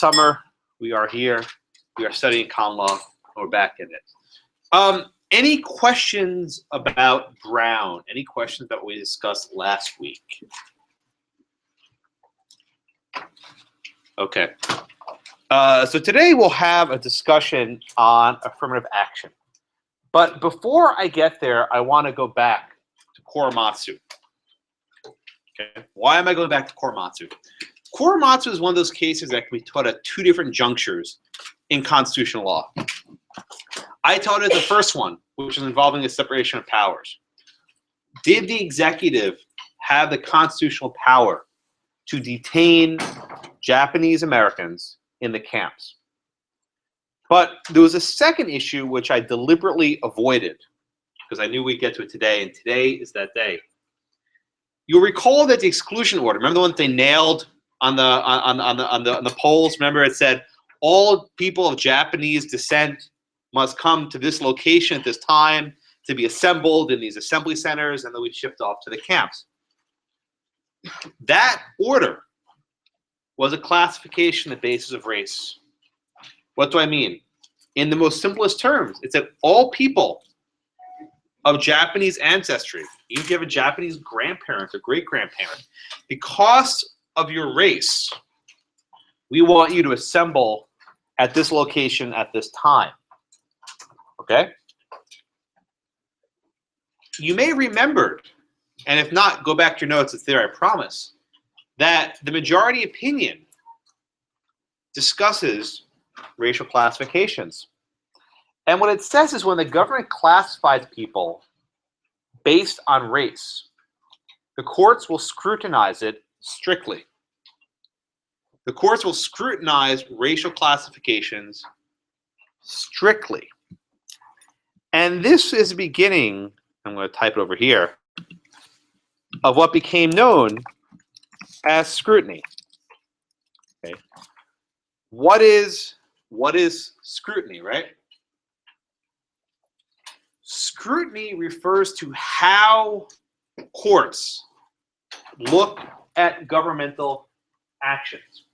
summer. We are here. We are studying ConLaw. We're back in it. Any questions about Brown? Any questions that we discussed last week? Okay. So today we'll have a discussion on affirmative action. But before I get there, I want to go back to Korematsu. Okay. Why am I going back to Korematsu? Korematsu is one of those cases that can be taught at two different junctures in constitutional law. I taught it the first one, which is involving the separation of powers. Did the executive have the constitutional power to detain Japanese Americans in the camps? But there was a second issue which I deliberately avoided because I knew we'd get to it today, and today is that day. You'll recall that the exclusion order, remember the one that they nailed on the polls? Remember it said all people of Japanese descent must come to this location at this time to be assembled in these assembly centers, and then we shift off to the camps. That order was a classification on the basis of race. What do I mean? In the most simplest terms, it said all people of Japanese ancestry, even if you have a Japanese grandparent or great-grandparent, because of your race, we want you to assemble at this location at this time. Okay? You may remember, and if not, go back to your notes, it's there, I promise, that the majority opinion discusses racial classifications. And what it says is when the government classifies people based on race, the courts will scrutinize it strictly. The courts will scrutinize racial classifications strictly. And this is the beginning, I'm going to type it over here, of what became known as scrutiny. Okay. What is scrutiny, right? Scrutiny refers to how courts look at governmental actions.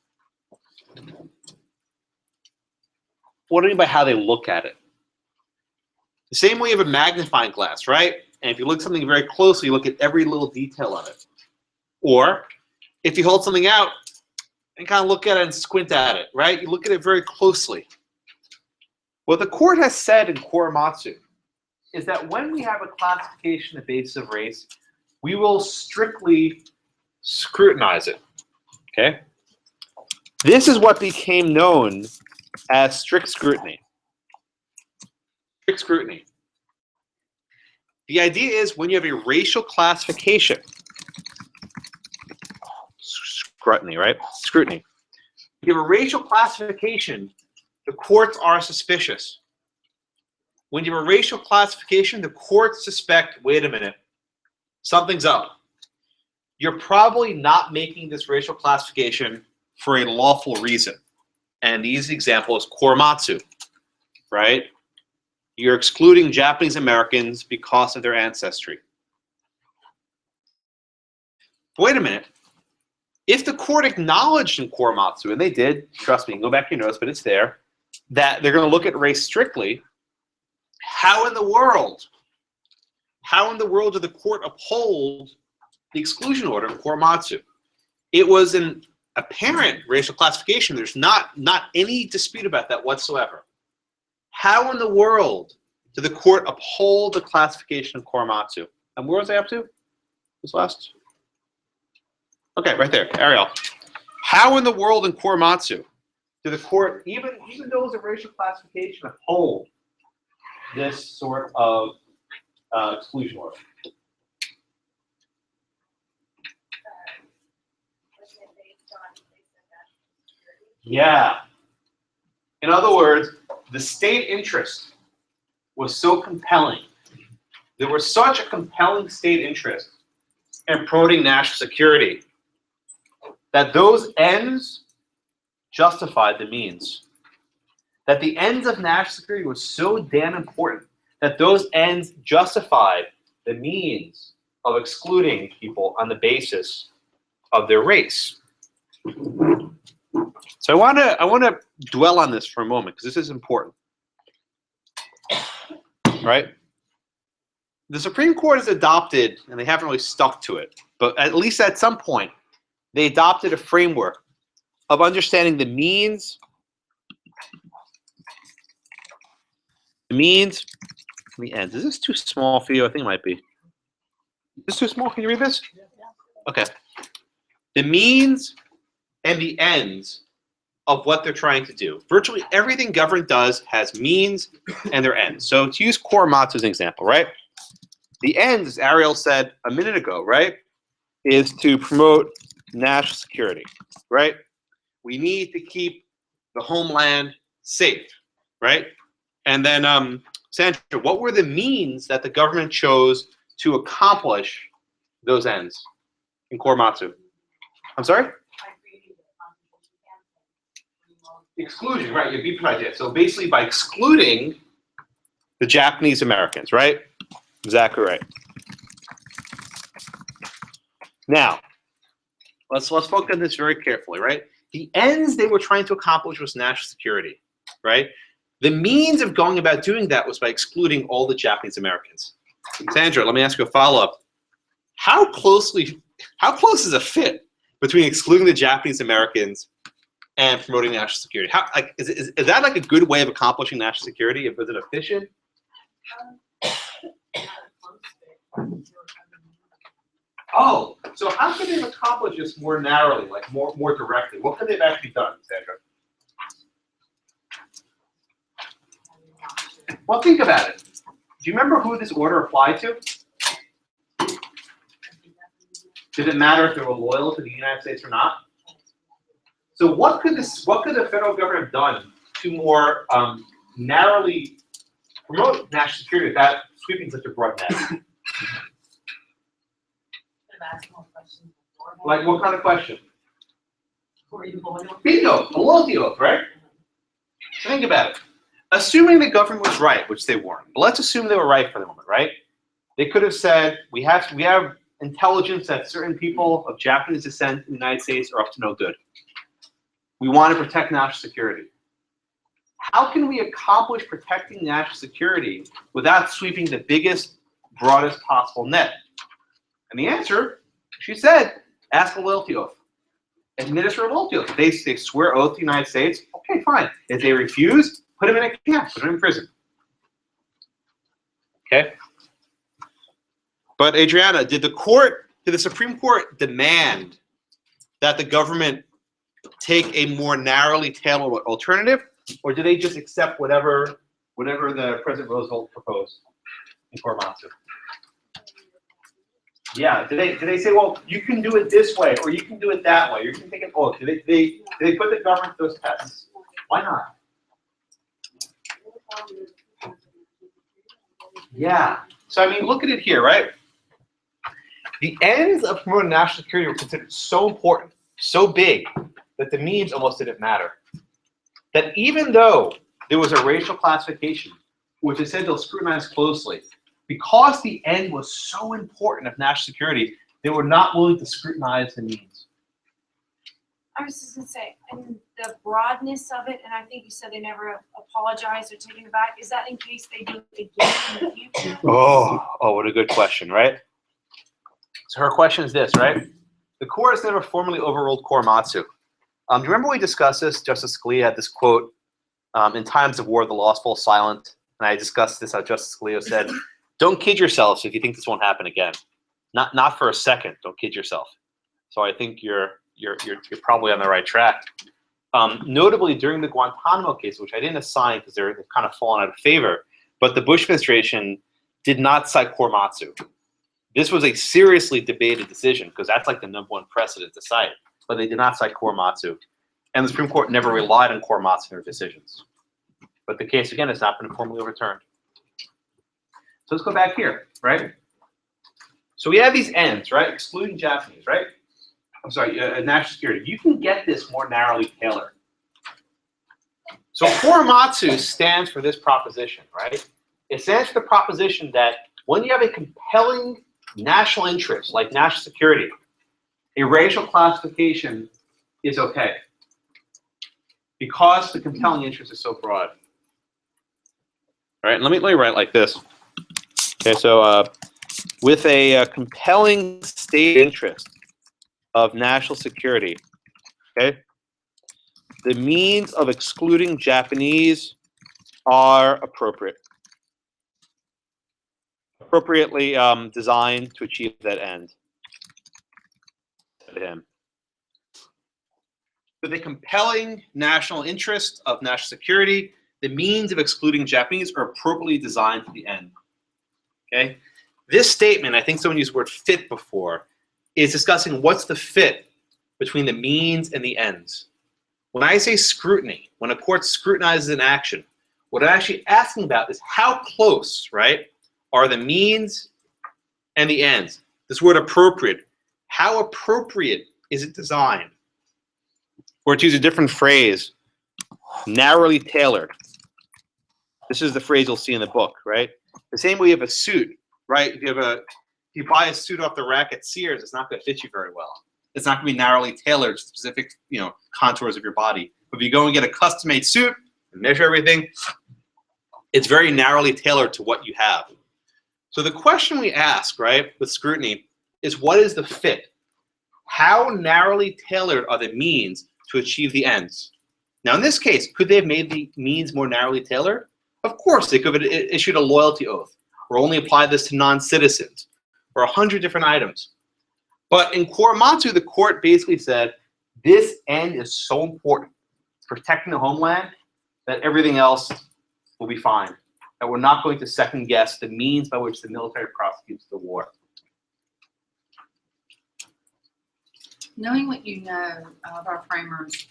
What do I mean by how they look at it? The same way you have a magnifying glass, right? And if you look at something very closely, you look at every little detail of it. Or if you hold something out and kind of look at it and squint at it, right? You look at it very closely. What the court has said in Korematsu is that when we have a classification on the basis of race, we will strictly scrutinize it. Okay? This is what became known as strict scrutiny. Strict scrutiny. The idea is when you have a racial classification, scrutiny, right? Scrutiny. You have a racial classification, the courts are suspicious. When you have a racial classification, the courts suspect, wait a minute, something's up. You're probably not making this racial classification for a lawful reason. And the easy example is Korematsu, right? You're excluding Japanese Americans because of their ancestry. Wait a minute. If the court acknowledged in Korematsu, and they did, trust me, go back to your notes, but it's there, that they're going to look at race strictly, how in the world did the court uphold the exclusion order in Korematsu? It was an apparent racial classification. There's not any dispute about that whatsoever. How in the world did the court uphold the classification of Korematsu? And where was I up to? This last? Okay, right there, Ariel. How in the world in Korematsu did the court, even though it was a racial classification, uphold this sort of exclusion order? Yeah. In other words, the state interest was so compelling. There was such a compelling state interest in promoting national security that those ends justified the means. That the ends of national security was so damn important that those ends justified the means of excluding people on the basis of their race. So I want to dwell on this for a moment because this is important, right? The Supreme Court has adopted, and they haven't really stuck to it, but at least at some point, they adopted a framework of understanding the means, and the ends. Is this too small for you? I think it might be. Is this too small? Can you read this? Okay. The means and the ends of what they're trying to do. Virtually everything government does has means and their ends. So to use Korematsu as an example, right? The ends, as Ariel said a minute ago, right, is to promote national security, right? We need to keep the homeland safe, right? And then, Sandra, what were the means that the government chose to accomplish those ends in Korematsu? I'm sorry? Exclusion, right? You beat project. So basically, by excluding the Japanese Americans, right? Exactly right. Now, let's focus on this very carefully, right? The ends they were trying to accomplish was national security, right? The means of going about doing that was by excluding all the Japanese Americans. Sandra, let me ask you a follow-up. How close is a fit between excluding the Japanese Americans and promoting national security? How, like, is that like a good way of accomplishing national security? Is it efficient? Oh, so how could they have accomplished this more narrowly, like more directly? What could they have actually done, Sandra? Well, think about it. Do you remember who this order applied to? Did it matter if they were loyal to the United States or not? So what could the federal government have done to more narrowly promote national security without sweeping such a broad net? Like what kind of question? Bingo, a loyalty oath, right? So think about it. Assuming the government was right, which they weren't, but let's assume they were right for the moment, right? They could have said, we have intelligence that certain people of Japanese descent in the United States are up to no good. We want to protect national security. How can we accomplish protecting national security without sweeping the biggest, broadest possible net? And the answer, she said, ask a loyalty oath. Administer a loyalty oath. They swear oath to the United States, okay, fine. If they refuse, put them in a camp, put them in prison. Okay? But Adriana, did the Supreme Court demand that the government take a more narrowly tailored alternative, or did they just accept whatever the President Roosevelt proposed in Korematsu? Yeah. Did they say, well, you can do it this way, or you can do it that way, or you can take an oath? Did they put the government to those tests? Why not? Yeah. So I mean, look at it here, right? The ends of promoting national security were considered so important, so big, that the means almost didn't matter. That even though there was a racial classification, which they said they'll scrutinize closely, because the end was so important of national security, they were not willing to scrutinize the means. I was just going to say, and the broadness of it, and I think you said they never apologized or taken it back, is that in case they do it again in the future? Oh, what a good question, right? So her question is this, right? The court has never formally overruled Korematsu. Do you remember we discussed this? Justice Scalia had this quote, in times of war, the laws fall silent. And I discussed this, how Justice Scalia said, don't kid yourselves if you think this won't happen again. Not for a second, don't kid yourself. So I think you're probably on the right track. Notably, during the Guantanamo case, which I didn't assign because they've kind of fallen out of favor, but the Bush administration did not cite Korematsu. This was a seriously debated decision because that's like the #1 precedent to cite, but they did not cite Korematsu. And the Supreme Court never relied on Korematsu in their decisions. But the case, again, has not been formally overturned. So let's go back here, right? So we have these ends, right? Excluding Japanese, right? I'm sorry, national security. You can get this more narrowly tailored. So Korematsu stands for this proposition, right? It stands for the proposition that when you have a compelling national interest, like national security, a racial classification is okay. because the compelling interest is so broad. All right, let me write like this. Okay, so with a compelling state interest of national security, okay, the means of excluding Japanese are appropriately designed to achieve that end. To him. With a compelling national interest of national security, the means of excluding Japanese are appropriately designed to the end. Okay? This statement, I think someone used the word fit before, is discussing what's the fit between the means and the ends. When I say scrutiny, when a court scrutinizes an action, what I'm actually asking about is how close, right, are the means and the ends. This word appropriate, how appropriate is it designed? Or to use a different phrase, narrowly tailored. This is the phrase you'll see in the book, right? The same way you have a suit, right? If you buy a suit off the rack at Sears, it's not going to fit you very well. It's not going to be narrowly tailored to specific, contours of your body. But if you go and get a custom-made suit and measure everything, it's very narrowly tailored to what you have. So the question we ask, right, with scrutiny is what is the fit? How narrowly tailored are the means to achieve the ends? Now, in this case, could they have made the means more narrowly tailored? Of course, they could have issued a loyalty oath or only applied this to non-citizens or 100 different items. But in Korematsu, the court basically said, this end is so important, protecting the homeland, that everything else will be fine. That we're not going to second guess the means by which the military prosecutes the war. Knowing what you know of our framers,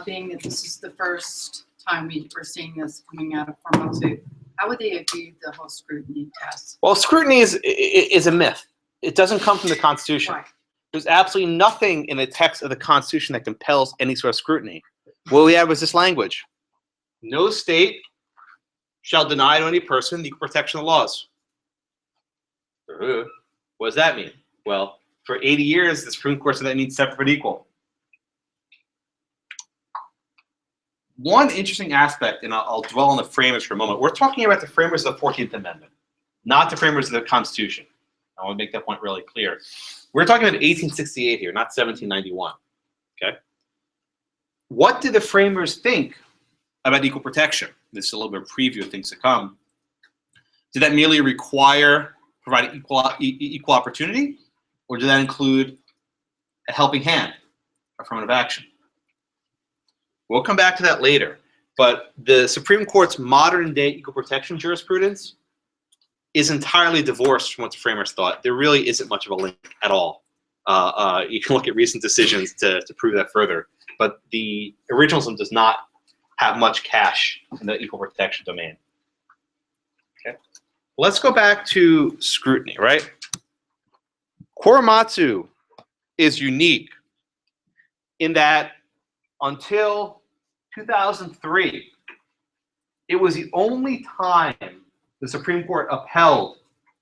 being that this is the first time we are seeing this coming out of Korematsu, how would they have viewed the whole scrutiny test? Well, scrutiny is a myth. It doesn't come from the Constitution. Right. There's absolutely nothing in the text of the Constitution that compels any sort of scrutiny. What we had was this language. No state shall deny to any person the equal protection of laws. What does that mean? Well, for 80 years, the Supreme Court said that means separate but equal. One interesting aspect, and I'll dwell on the framers for a moment. We're talking about the framers of the 14th Amendment, not the framers of the Constitution. I want to make that point really clear. We're talking about 1868 here, not 1791. Okay? What did the framers think about equal protection? This is a little bit of a preview of things to come. Did that merely provide equal opportunity, or did that include a helping hand, affirmative action? We'll come back to that later. But the Supreme Court's modern-day equal protection jurisprudence is entirely divorced from what the framers thought. There really isn't much of a link at all. You can look at recent decisions to prove that further. But the originalism does not have much cash in the equal protection domain. Okay, let's go back to scrutiny, right? Korematsu is unique in that until 2003, it was the only time the Supreme Court upheld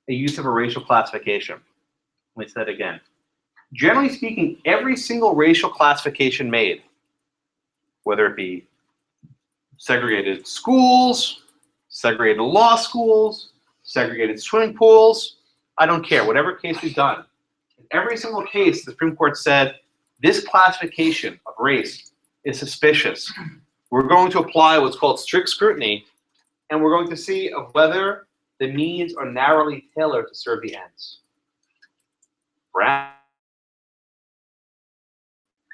the use of a racial classification. Let me say that again. Generally speaking, every single racial classification made, whether it be segregated schools, segregated law schools, segregated swimming pools, I don't care, whatever case we've done. In every single case, the Supreme Court said, this classification of race is suspicious. We're going to apply what's called strict scrutiny, and we're going to see of whether the means are narrowly tailored to serve the ends.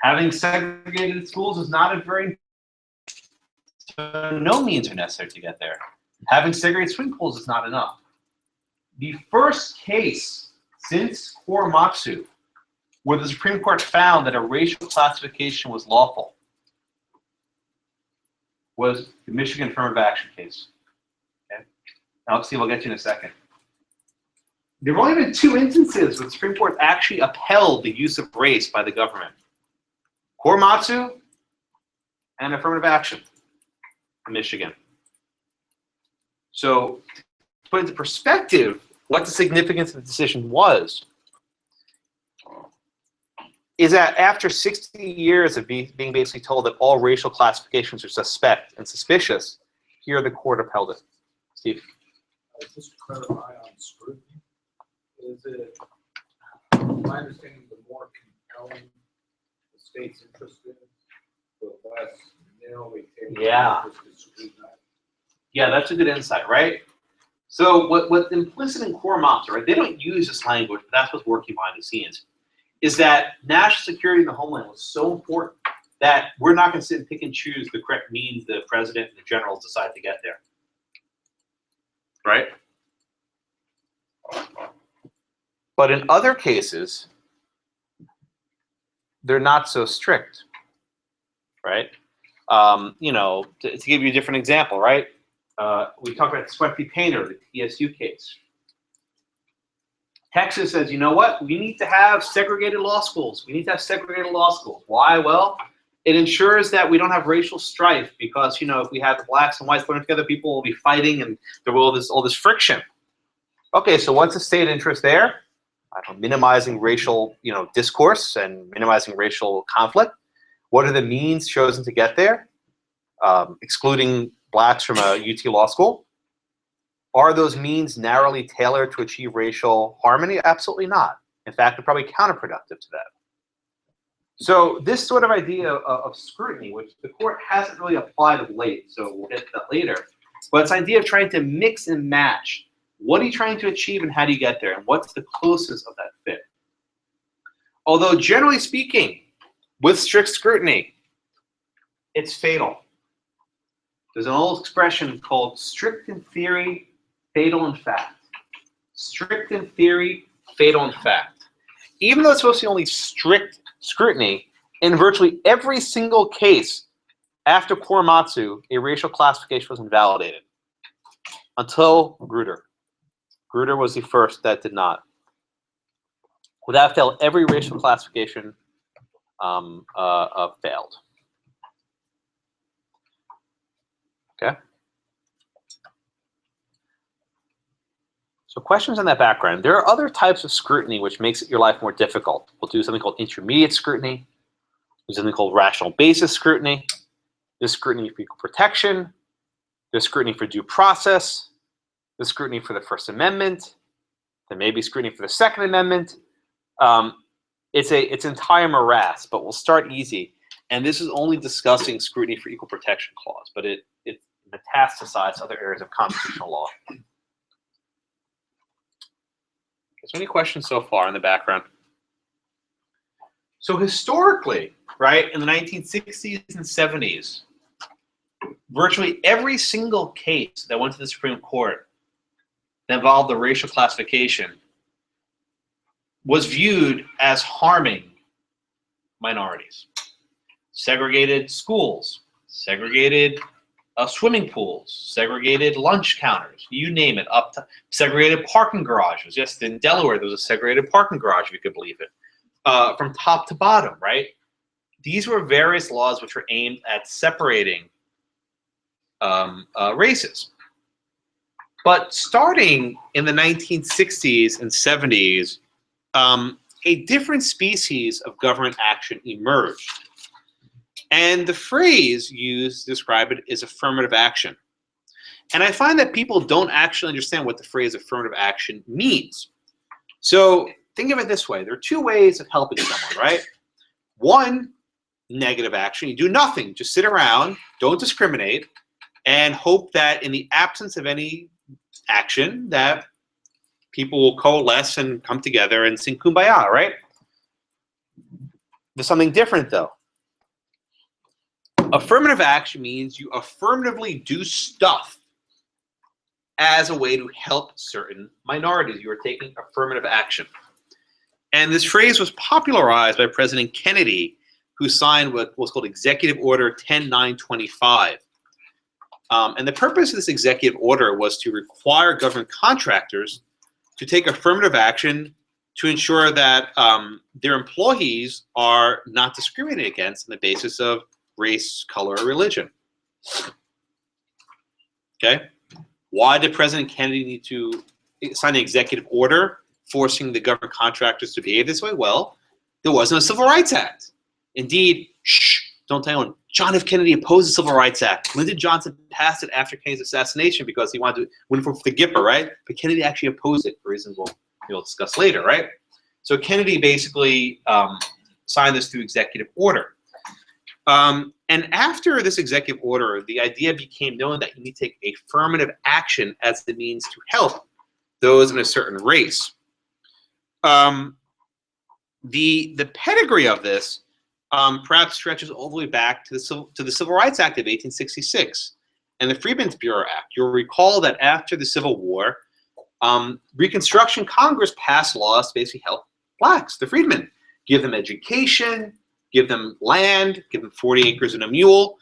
Having segregated schools is not a very no means are necessary to get there. Having segregated swimming pools is not enough. The first case since Korematsu where the Supreme Court found that a racial classification was lawful was the Michigan Affirmative Action case. Okay? Now let's see, we'll get to in a second. There have only been two instances where the Supreme Court actually upheld the use of race by the government. Korematsu and affirmative action in Michigan. So to put into perspective what the significance of the decision was, is that after 60 years of being basically told that all racial classifications are suspect and suspicious, here the court upheld it. Steve? Just to clarify on scrutiny, is it, my understanding, the more compelling the state's interest is, the less narrowly tailored Yeah. interest is scrutinized? Yeah, that's a good insight, right? So what's implicit in core MOPS, right? They don't use this language, but that's what's working behind the scenes. Is that national security in the homeland was so important that we're not going to sit and pick and choose the correct means the president and the generals decide to get there, right? But in other cases, they're not so strict, right? You know, to give you a different example, right? We talked about Schuette v. Painter, the TSU case. Texas says, you know what? We need to have segregated law schools. We need to have segregated law schools. Why? Well, it ensures that we don't have racial strife because, you know, if we have the blacks and whites living together, people will be fighting and there will be all this friction. Okay, so what's the state interest there? I don't know, minimizing racial, you know, discourse and minimizing racial conflict. What are the means chosen to get there? Excluding blacks from a UT law school. Are those means narrowly tailored to achieve racial harmony? Absolutely not. In fact, they're probably counterproductive to that. So this sort of idea of scrutiny, which the court hasn't really applied of late, so we'll get to that later, but it's the idea of trying to mix and match. What are you trying to achieve and how do you get there? And what's the closest of that fit? Although generally speaking, with strict scrutiny, it's fatal. There's an old expression called strict in theory, fatal in fact. Strict in theory, fatal in fact. Even though it's supposed to be only strict scrutiny, in virtually every single case after Korematsu, a racial classification was invalidated. Until Grutter. Grutter was the first that did not. Without fail, every racial classification failed. Okay. So questions on that background. There are other types of scrutiny which makes your life more difficult. We'll do something called intermediate scrutiny. There's something called rational basis scrutiny. There's scrutiny for equal protection. There's scrutiny for due process. There's scrutiny for the First Amendment. There may be scrutiny for the Second Amendment. It's an entire morass, but we'll start easy. And this is only discussing scrutiny for equal protection clause, but it metastasizes other areas of constitutional law. So any questions so far in the background? So historically, right, in the 1960s and 70s, virtually every single case that went to the Supreme Court that involved the racial classification was viewed as harming minorities. Segregated schools, segregated swimming pools, segregated lunch counters, you name it, up to segregated parking garages. Yes, in Delaware, there was a segregated parking garage, if you could believe it, from top to bottom, right? These were various laws which were aimed at separating races. But starting in the 1960s and 70s, a different species of government action emerged. And the phrase used to describe it is affirmative action. And I find that people don't actually understand what the phrase affirmative action means. So think of it this way. There are two ways of helping someone, right? One, negative action. You do nothing. Just sit around, don't discriminate, and hope that in the absence of any action that people will coalesce and come together and sing Kumbaya, right? There's something different, though. Affirmative action means you affirmatively do stuff as a way to help certain minorities. You are taking affirmative action. And this phrase was popularized by President Kennedy, who signed what was called Executive Order 10925. And the purpose of this executive order was to require government contractors to take affirmative action to ensure that their employees are not discriminated against on the basis of race, color, or religion. Okay? Why did President Kennedy need to sign an executive order forcing the government contractors to behave this way? Well, there wasn't a Civil Rights Act. Indeed, don't tell anyone, John F. Kennedy opposed the Civil Rights Act. Lyndon Johnson passed it after Kennedy's assassination because he wanted to win for the Gipper, right? But Kennedy actually opposed it for reasons we'll discuss later, right? So Kennedy basically signed this through executive order. And after this executive order, the idea became known that you need to take affirmative action as the means to help those in a certain race. The pedigree of this perhaps stretches all the way back to the Civil Rights Act of 1866 and the Freedmen's Bureau Act. You'll recall that after the Civil War, Reconstruction Congress passed laws to basically help blacks, the freedmen, give them education, give them land, give them 40 acres and a mule,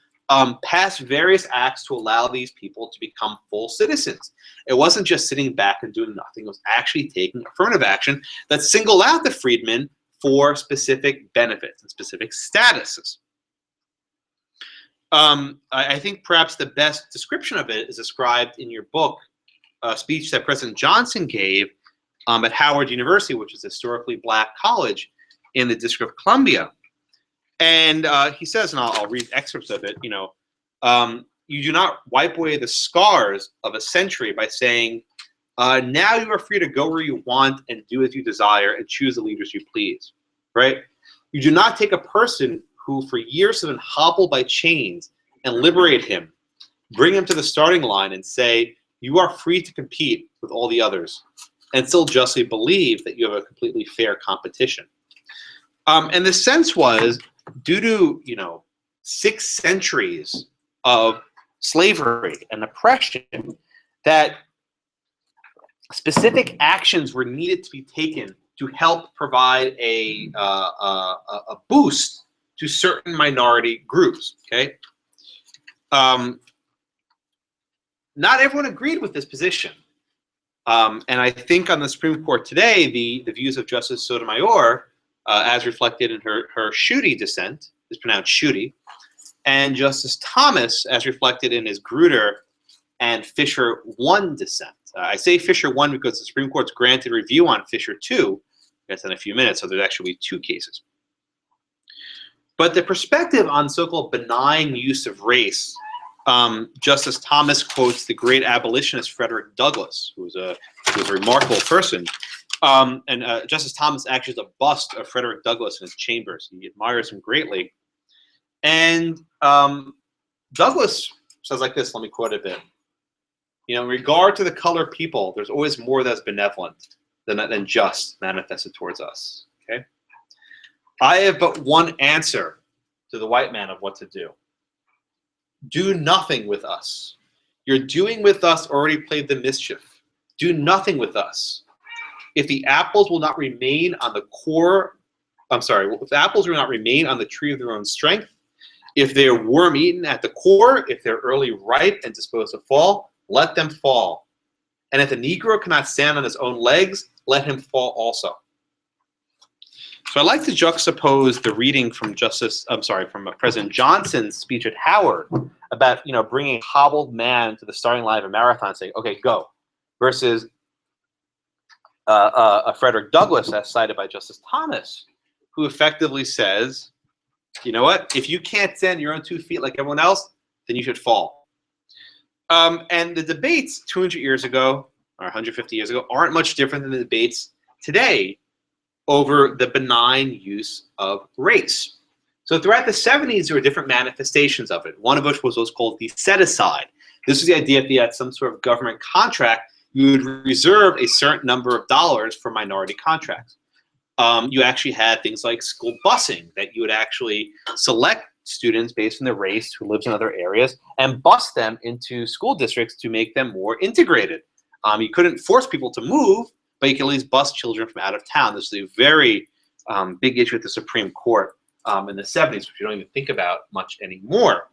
pass various acts to allow these people to become full citizens. It wasn't just sitting back and doing nothing. It was actually taking affirmative action that singled out the freedmen for specific benefits and specific statuses. I think perhaps the best description of it is described in your book, a speech that President Johnson gave at Howard University, which is a historically black college in the District of Columbia. And he says, and I'll read excerpts of it, you do not wipe away the scars of a century by saying, now you are free to go where you want and do as you desire and choose the leaders you please, right? You do not take a person who for years have been hobbled by chains and liberate him, bring him to the starting line and say, you are free to compete with all the others and still justly believe that you have a completely fair competition. And the sense was, due to 6 centuries of slavery and oppression, that specific actions were needed to be taken to help provide a boost to certain minority groups. Okay, not everyone agreed with this position, and I think on the Supreme Court today, the views of Justice Sotomayor, as reflected in her Schuette dissent, is pronounced Schuette, and Justice Thomas, as reflected in his Grutter and Fisher 1 dissent. I say Fisher 1 because the Supreme Court's granted review on Fisher 2. That's in a few minutes, so there's actually 2 cases. But the perspective on so-called benign use of race, Justice Thomas quotes the great abolitionist Frederick Douglass, who was a remarkable person. And Justice Thomas actually has a bust of Frederick Douglass in his chambers. He admires him greatly. And Douglass says like this, let me quote a bit. In regard to the colored people, there's always more that's benevolent than just manifested towards us. Okay? I have but one answer to the white man of what to do. Do nothing with us. Your doing with us already played the mischief. Do nothing with us. If the apples will not remain on the if the apples will not remain on the tree of their own strength, if they are worm-eaten at the core, if they're early ripe and disposed to fall, let them fall. And if the Negro cannot stand on his own legs, let him fall also. So I'd like to juxtapose the reading from President Johnson's speech at Howard about, bringing a hobbled man to the starting line of a marathon and saying, okay, go, versus Frederick Douglass, as cited by Justice Thomas, who effectively says, you know what, if you can't stand your own 2 feet like everyone else, then you should fall. And the debates 200 years ago, or 150 years ago, aren't much different than the debates today over the benign use of race. So throughout the 70s, there were different manifestations of it, one of which was what's called the set-aside. This was the idea if you had some sort of government contract, you would reserve a certain number of dollars for minority contracts. You actually had things like school busing, that you would actually select students based on their race who lives in other areas and bus them into school districts to make them more integrated. You couldn't force people to move, but you could at least bus children from out of town. This is a very big issue at the Supreme Court in the 70s, which we don't even think about much anymore.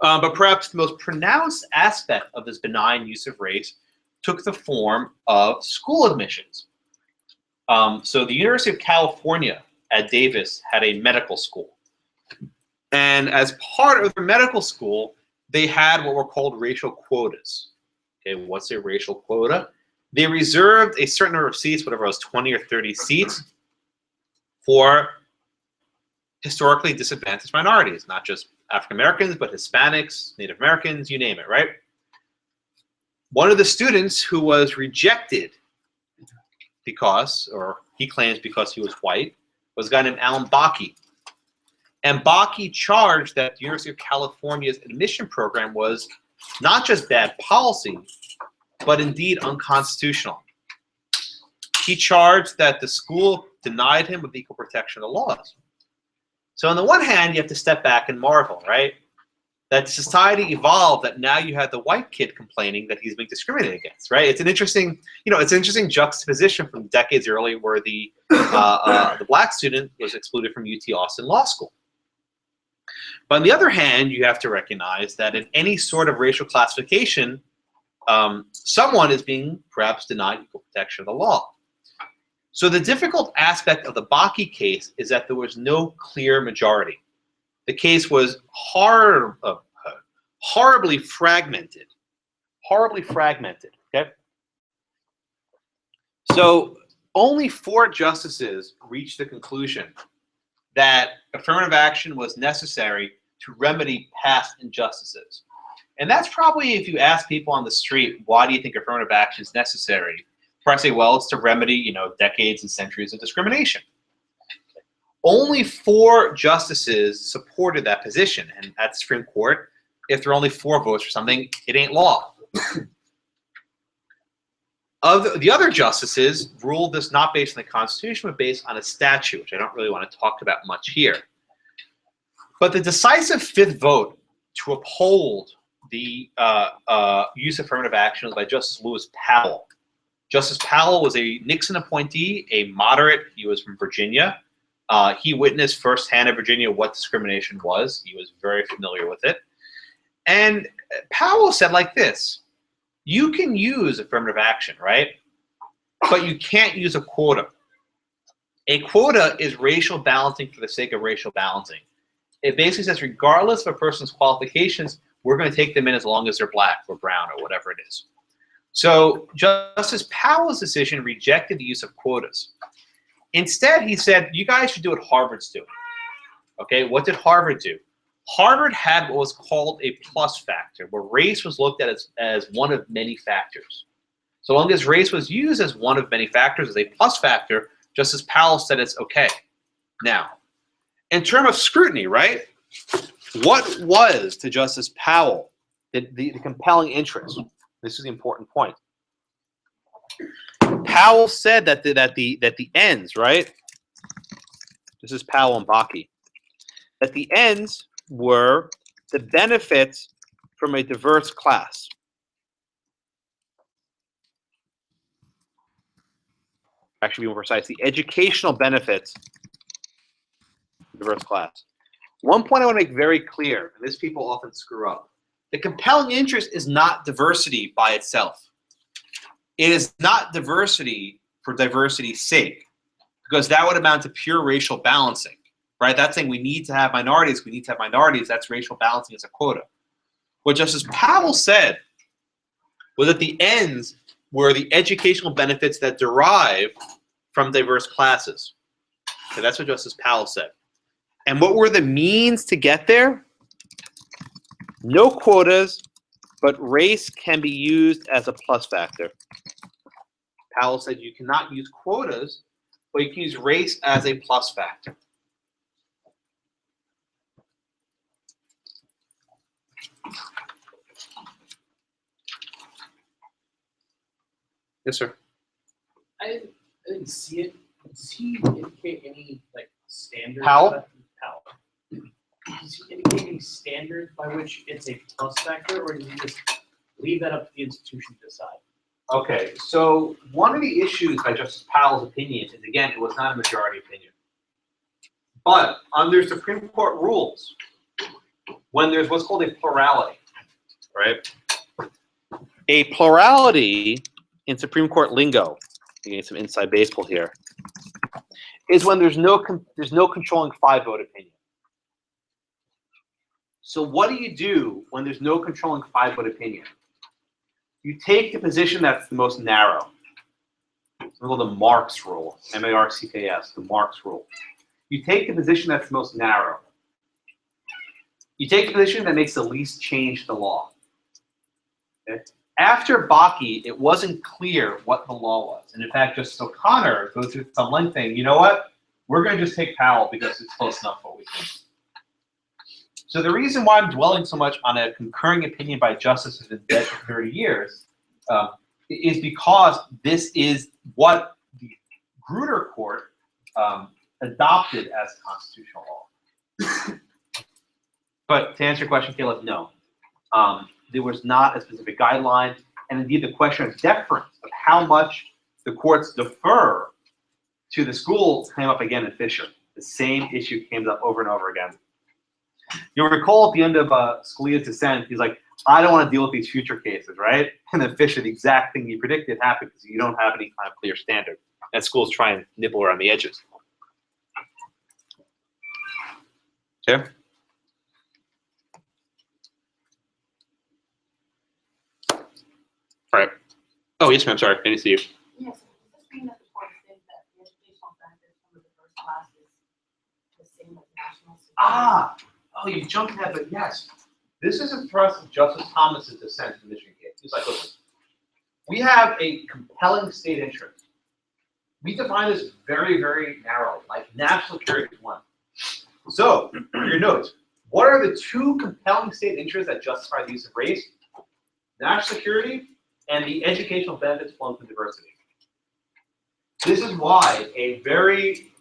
But perhaps the most pronounced aspect of this benign use of race took the form of school admissions. So the University of California at Davis had a medical school. And as part of their medical school, they had what were called racial quotas. Okay, what's a racial quota? They reserved a certain number of seats, whatever it was, 20 or 30 seats, for historically disadvantaged minorities, not just African Americans, but Hispanics, Native Americans, you name it, right? One of the students who was rejected because, or he claims because he was white, was a guy named Alan Bakke. And Bakke charged that the University of California's admission program was not just bad policy, but indeed unconstitutional. He charged that the school denied him of equal protection of the laws. So on the one hand, you have to step back and marvel, right? That society evolved, that now you have the white kid complaining that he's being discriminated against, right? It's an interesting, it's an interesting juxtaposition from decades earlier where the black student was excluded from UT Austin Law School. But on the other hand, you have to recognize that in any sort of racial classification, someone is being perhaps denied equal protection of the law. So the difficult aspect of the Bakke case is that there was no clear majority. The case was horribly fragmented. Okay? So only 4 justices reached the conclusion that affirmative action was necessary to remedy past injustices. And that's probably, if you ask people on the street, why do you think affirmative action is necessary? Probably say, well, it's to remedy, decades and centuries of discrimination. Only 4 justices supported that position, and at the Supreme Court, if there are only 4 votes for something, it ain't law. The other justices ruled this not based on the Constitution, but based on a statute, which I don't really want to talk about much here. But the decisive 5th vote to uphold the use of affirmative action was by Justice Lewis Powell. Justice Powell was a Nixon appointee, a moderate. He was from Virginia. He witnessed firsthand in Virginia what discrimination was. He was very familiar with it. And Powell said like this: you can use affirmative action, right? But you can't use a quota. A quota is racial balancing for the sake of racial balancing. It basically says regardless of a person's qualifications, we're going to take them in as long as they're black or brown or whatever it is. So Justice Powell's decision rejected the use of quotas. Instead, he said, you guys should do what Harvard's doing. Okay, what did Harvard do? Harvard had what was called a plus factor, where race was looked at as one of many factors. So long as race was used as one of many factors, as a plus factor, Justice Powell said it's okay. Now, in terms of scrutiny, right? What was to Justice Powell the compelling interest? This is the important point. Powell said that the ends, right? This is Powell and Bakke. That the ends were the benefits from a diverse class. Actually, be more precise, the educational benefits of a diverse class. One point I want to make very clear, and this people often screw up. The compelling interest is not diversity by itself. It is not diversity for diversity's sake, because that would amount to pure racial balancing, right? That's saying we need to have minorities, we need to have minorities. That's racial balancing as a quota. What Justice Powell said was that the ends were the educational benefits that derive from diverse classes. Okay, that's what Justice Powell said. And what were the means to get there? No quotas, but race can be used as a plus factor. Powell said you cannot use quotas, but you can use race as a plus factor. Yes, sir. I didn't see it. Does he indicate any standard? Powell? Powell. Does he indicate any standard by which it's a plus factor, or does he just leave that up to the institution to decide? Okay, so one of the issues by Justice Powell's opinion is, again, it was not a majority opinion. But under Supreme Court rules, when there's what's called a plurality, right? A plurality in Supreme Court lingo, getting some inside baseball here, is when there's no controlling 5-vote opinion. So what do you do when there's no controlling 5-vote opinion? You take the position that's the most narrow. It's called the Marx rule, M-A-R-C-K-S, the Marx rule. you take the position that's the most narrow. You take the position that makes the least change to the law. Okay? After Bakke, it wasn't clear what the law was. And in fact, Justice O'Connor goes through some length saying, you know what? We're going to just take Powell because it's close enough what we think. So the reason why I'm dwelling so much on a concurring opinion by justice who's been dead for 30 years is because this is what the Grutter court adopted as constitutional law. But to answer your question, Caleb, no. There was not a specific guideline, and indeed the question of deference, of how much the courts defer to the school, came up again in Fisher. The same issue came up over and over again. You'll recall at the end of Scalia's dissent, he's like, I don't want to deal with these future cases, right? And then Fisher, the exact thing he predicted happened because you don't have any kind of clear standard. And schools try and nibble around the edges. Okay? All right. Oh, yes, ma'am. Sorry. I didn't see you. Yes, does this mean that the court states that the educational benefits from the first class is the same as national security? Ah! Oh, you jumped ahead, but yes. This is a thrust of Justice Thomas's dissent in the Michigan case. He's like, listen, we have a compelling state interest. We define this very, very narrow, like national security is one. So, your notes. What are the two compelling state interests that justify the use of race? National security and the educational benefits flowing from diversity. This is why a very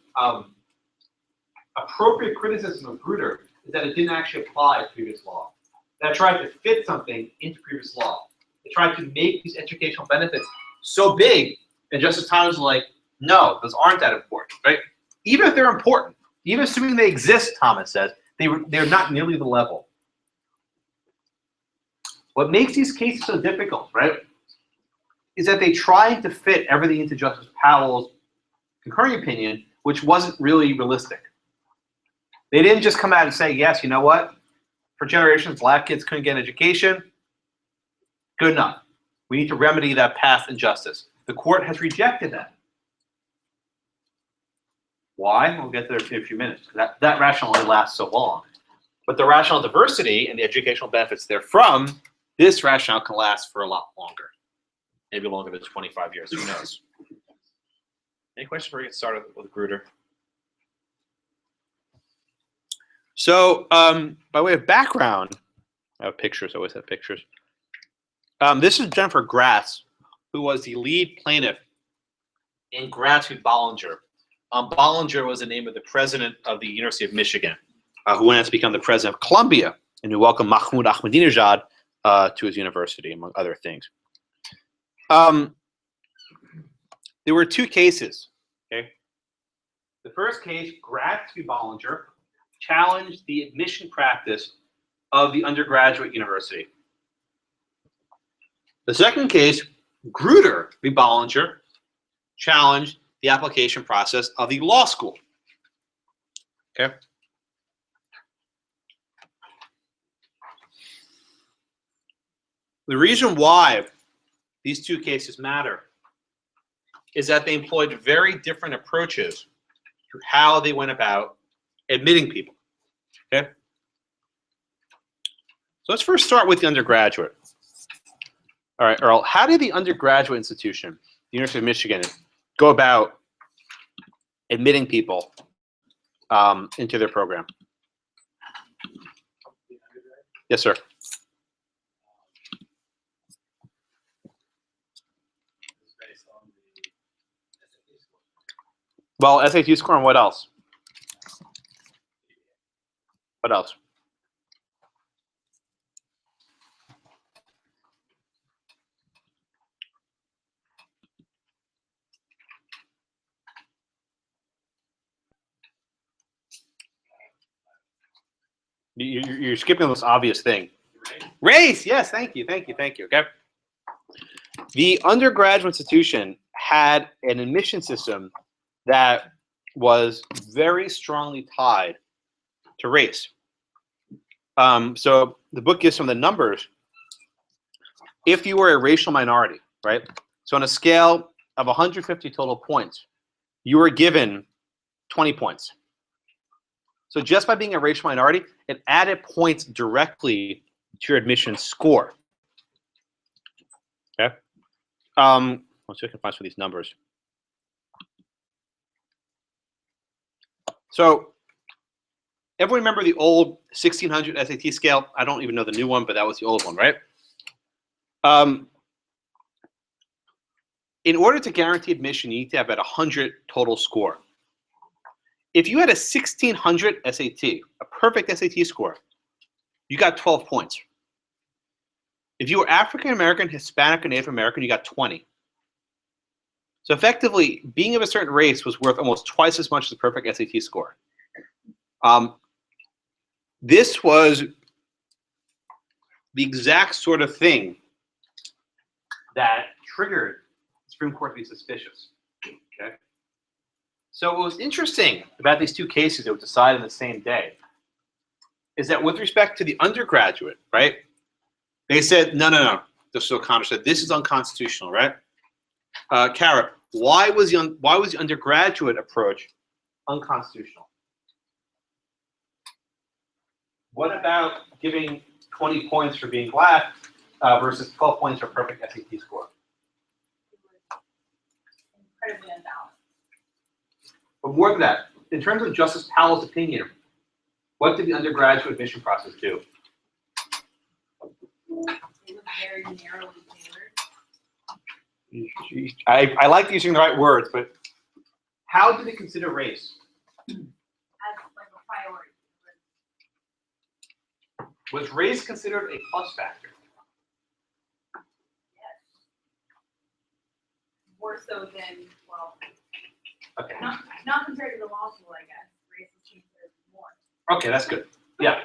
appropriate criticism of Grutter is that it didn't actually apply to previous law. That it tried to fit something into previous law. It tried to make these educational benefits so big, and Justice Thomas was like, no, those aren't that important, right? Even if they're important, even assuming they exist, Thomas says, they're not nearly the level. What makes these cases so difficult, right, is that they tried to fit everything into Justice Powell's concurring opinion, which wasn't really realistic. They didn't just come out and say, yes, you know what? For generations, black kids couldn't get an education. Good enough. We need to remedy that past injustice. The court has rejected that. Why? We'll get there in a few minutes. That rationale only lasts so long. But the rational diversity and the educational benefits therefrom, this rationale can last for a lot longer. Maybe longer than 25 years. Who knows? Any questions before we get started with Grutter? So, by way of background, I have pictures. I always have pictures. This is Jennifer Grass, who was the lead plaintiff in Grass v. Bollinger. Bollinger was the name of the president of the University of Michigan, who went on to become the president of Columbia, and who welcomed Mahmoud Ahmadinejad to his university, among other things. There were two cases. Okay, the first case, Grass v. Bollinger, challenged the admission practice of the undergraduate university. The second case, Grutter v. Bollinger, challenged the application process of the law school. Okay. The reason why these two cases matter is that they employed very different approaches to how they went about admitting people. Okay. So let's first start with the undergraduate. All right, Earl, how did the undergraduate institution, the University of Michigan, go about admitting people into their program? Yes, sir. Well, SAT score and what else? What else? You're skipping the most obvious thing. Race, yes, thank you. Okay. The undergraduate institution had an admission system that was very strongly tied to race. So the book gives some of the numbers. If you were a racial minority, right? So on a scale of 150 total points, you were given 20 points. So just by being a racial minority, it added points directly to your admission score. Okay. Let's see if I can find some of these numbers. So everyone remember the old 1600 SAT scale? I don't even know the new one, but that was the old one, right? In order to guarantee admission, you need to have about 100 total score. If you had a 1600 SAT, a perfect SAT score, you got 12 points. If you were African American, Hispanic, or Native American, you got 20. So effectively, being of a certain race was worth almost twice as much as the perfect SAT score. This was the exact sort of thing that triggered the Supreme Court to be suspicious. Okay. So what was interesting about these two cases that were decided on the same day is that with respect to the undergraduate, right, they said, no. Justice O'Connor said, this is unconstitutional, right? Kara, why was the undergraduate approach unconstitutional? What about giving 20 points for being black versus 12 points for a perfect SAT score? Incredibly unbalanced. But more than that, in terms of Justice Powell's opinion, what did the undergraduate admission process do? It was very narrowly tailored. I like using the right words, but how did they consider race? As like a priority. Was race considered a plus factor? Yes. More so than, well, Okay. not compared to the law school, I guess. Race is considered more. Okay, that's good. Yeah.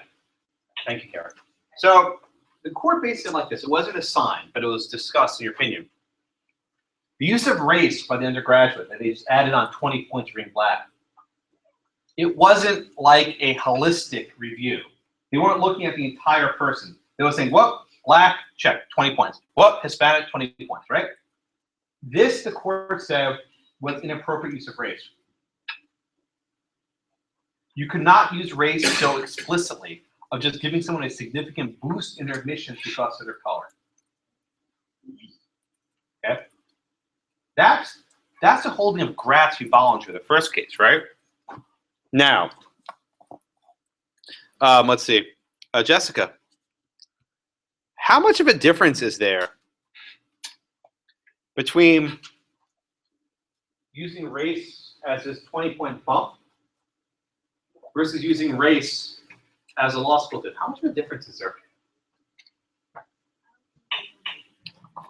Thank you, Kara. So the court based it like this. It wasn't assigned, but it was discussed in your opinion. The use of race by the undergraduate, that they just added on 20 points for being black. It wasn't like a holistic review. They weren't looking at the entire person. They were saying, what? Black, check, 20 points. What? Hispanic, 20 points, right? This, the court said, was inappropriate use of race. You could not use race so explicitly of just giving someone a significant boost in their admissions because of their color. Okay? That's the holding of Gratz v. Bollinger, the first case, right? Now, let's see. Jessica, how much of a difference is there between using race as this 20-point bump versus using race as a law school did? How much of a difference is there?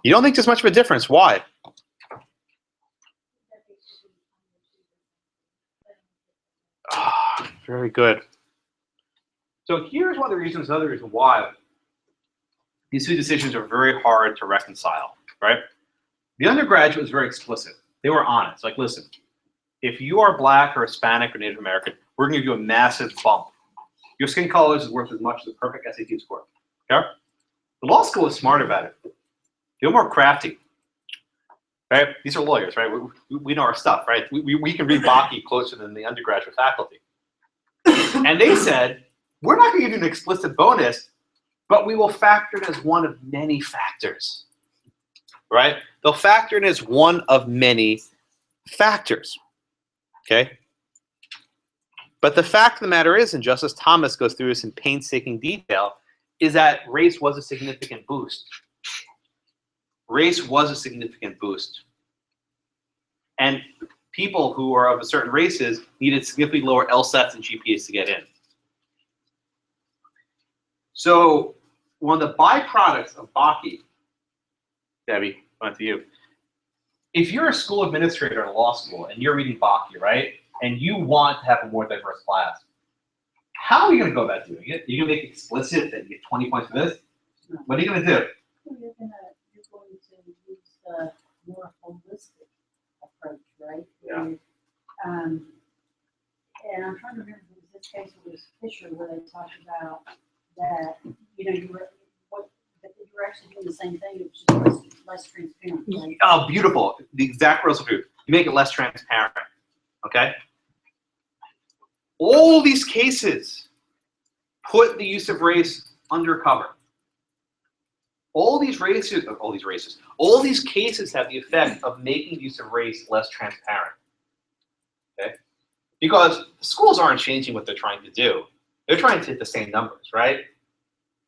You don't think there's much of a difference. Why? Ah, very good. So here's one of the reasons, another reason why these two decisions are very hard to reconcile, right? The undergraduate was very explicit. They were honest. Like, listen, if you are black or Hispanic or Native American, we're going to give you a massive bump. Your skin color is worth as much as the perfect SAT score. Okay? The law school is smart about it. They're more crafty. Right? These are lawyers, right? We know our stuff, right? We can read Bakke closer than the undergraduate faculty. And they said, we're not going to give you an explicit bonus, but we will factor it as one of many factors. Right? They'll factor it as one of many factors. Okay? But the fact of the matter is, and Justice Thomas goes through this in painstaking detail, is that race was a significant boost. Race was a significant boost. And people who are of certain races needed significantly lower LSATs and GPAs to get in. So one of the byproducts of Bakke, Debbie, on to you. If you're a school administrator in a law school and you're reading Bakke, right, and you want to have a more diverse class, how are you going to go about doing it? You're going to make it explicit that you get 20 points for this? What are you going to do? You're going to use the more holistic approach, right? Yeah. And I'm trying to remember if it was this case or it was Fisher where they talked about that, you were actually doing the same thing, it was just less transparent, right? Oh, beautiful. The exact rules of food. You make it less transparent. Okay? All All these cases put the use of race under cover. All these cases have the effect of making use of race less transparent. Okay? Because the schools aren't changing what they're trying to do. They're trying to hit the same numbers, right?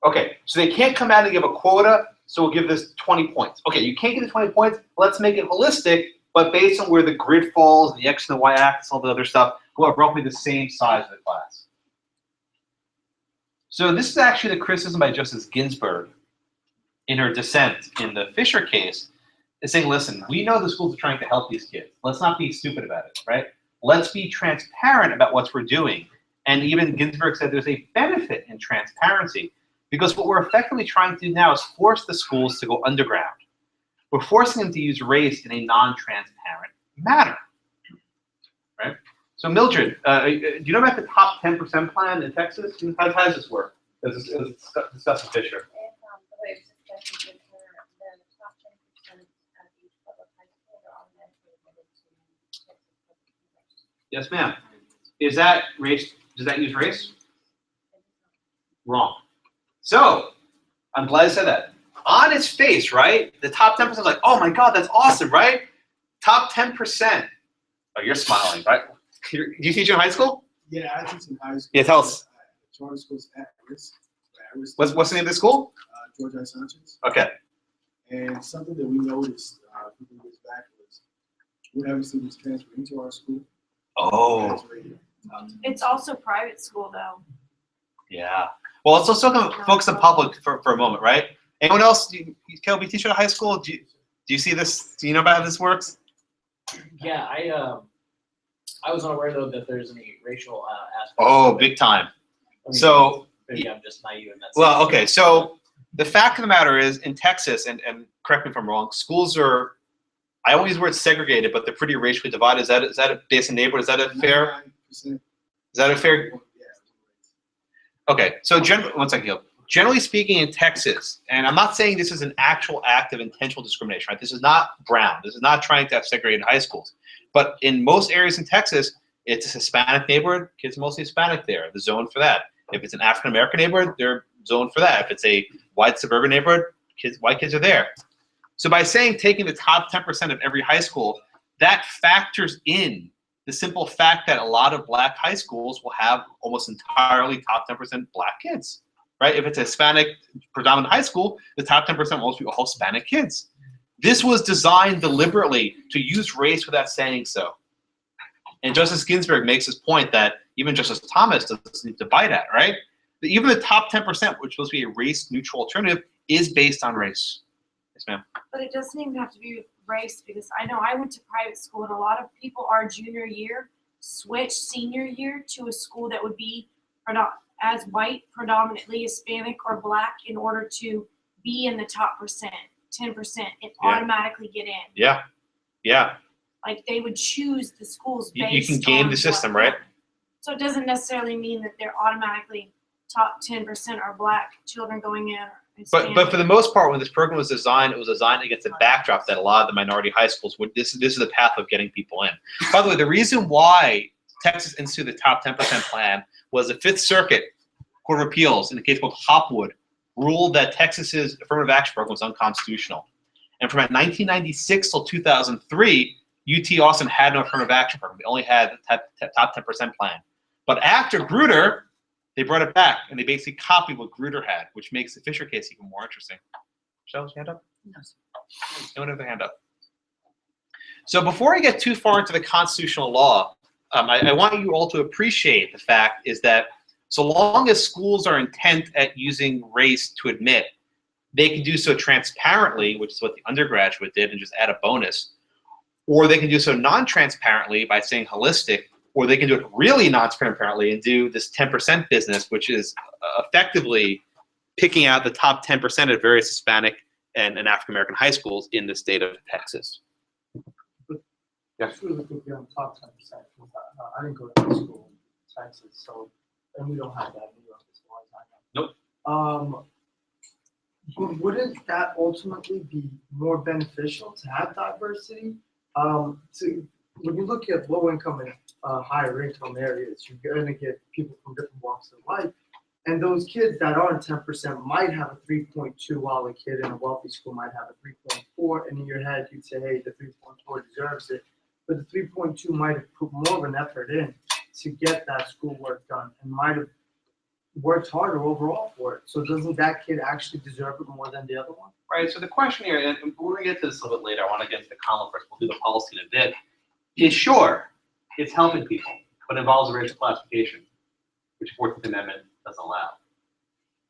Okay, so they can't come out and give a quota, so we'll give this 20 points. Okay, you can't get the 20 points, let's make it holistic, but based on where the grid falls, the X and the Y axis, all the other stuff, we'll have roughly the same size of the class. So this is actually the criticism by Justice Ginsburg in her dissent in the Fisher case, is saying, listen, we know the schools are trying to help these kids. Let's not be stupid about it, right? Let's be transparent about what we're doing. And even Ginsburg said there's a benefit in transparency because what we're effectively trying to do now is force the schools to go underground. We're forcing them to use race in a non-transparent manner, right? So Mildred, do you know about the top 10% plan in Texas? How does this work? It was discussed with Fisher. The way it's discussed with her, the top 10% of each public high school are automatically admitted to Texas Public University. Yes, ma'am. Is that race? Does that use race? Wrong. So I'm glad I said that. On its face, right? The top 10% is like, oh my God, that's awesome, right? Top 10%. Oh, you're smiling, right? Do you teach in high school? Yeah, I teach in high school. Yeah, tell us. Charter schools at risk. What's the name of the school? George I. Sanchez. Okay. And something that we noticed a few years back was we're having students transfer into our school. Oh. It's also private school though. Yeah. Well, let's also focus on public for a moment, right? Anyone else? Caleb, you teach at a high school? Do you see this? Do you know about how this works? Yeah, I was unaware though that there's any racial aspect. Oh, big time. I mean, So, maybe I'm just naive in that. well, sense. okay. So the fact of the matter is, in Texas, and correct me if I'm wrong, schools are, I don't use the word segregated, but they're pretty racially divided. Is that a based on neighborhood? Is that a fair? 99%. Is that a fair? Yeah. Okay. So one second, Caleb. Generally speaking, in Texas, and I'm not saying this is an actual act of intentional discrimination, right? This is not Brown. This is not trying to have segregated high schools. But in most areas in Texas, it's a Hispanic neighborhood. Kids are mostly Hispanic there. They're zoned for that. If it's an African American neighborhood, they're zoned for that. If it's a white suburban neighborhood, white kids are there. So by saying taking the top 10% of every high school, that factors in the simple fact that a lot of black high schools will have almost entirely top 10% black kids. Right? If it's a Hispanic predominant high school, the top 10% will also be all Hispanic kids. This was designed deliberately to use race without saying so. And Justice Ginsburg makes this point that even Justice Thomas doesn't need to bite at, right? That even the top 10%, which is supposed to be a race-neutral alternative, is based on race. Yes, ma'am. But it doesn't even have to be race because I know I went to private school and a lot of people our junior year switched senior year to a school that would be as white, predominantly Hispanic or black in order to be in the top 10% and Yeah. automatically get in. Yeah. Yeah. Like they would choose the schools You based can game on the system, what- right? So it doesn't necessarily mean that they're automatically top 10% are black children going in. Or Hispanic. But for the most part, when this program was designed, it was designed against a backdrop that a lot of the minority high schools would. This is the path of getting people in. By the way, the reason why Texas instituted the top 10% plan was the Fifth Circuit Court of Appeals in a case called Hopwood ruled that Texas's affirmative action program was unconstitutional. And from 1996 till 2003, UT Austin had no affirmative action program. They only had the top 10% plan. But after Grutter, they brought it back and they basically copied what Grutter had, which makes the Fisher case even more interesting. Michelle's hand up? No, sir. Anyone have a hand up? So before I get too far into the constitutional law, I want you all to appreciate the fact is that so long as schools are intent at using race to admit, they can do so transparently, which is what the undergraduate did, and just add a bonus. Or they can do so non-transparently by saying holistic, or they can do it really non-transparently and do this 10% business, which is effectively picking out the top 10% of various Hispanic and African-American high schools in the state of Texas. Yeah. Just really quickly on top 10%, because I didn't go to high school in Texas, so, and we don't have that in New York as far as I know. Nope. But wouldn't that ultimately be more beneficial to have diversity? So when you look at low income and higher income areas. You're gonna get people from different walks of life. And those kids that aren't 10% might have a 3.2, while a kid in a wealthy school might have a 3.4. And in your head, you'd say, hey, the 3.4 deserves it. But the 3.2 might have put more of an effort in to get that schoolwork done and might have worked harder overall for it. So doesn't that kid actually deserve it more than the other one? Right, so the question here, and we're going to get to this a little bit later, I want to get to the ConLaw first, we'll do the policy in a bit, is sure, it's helping people, but involves racial classification, which 14th Amendment doesn't allow,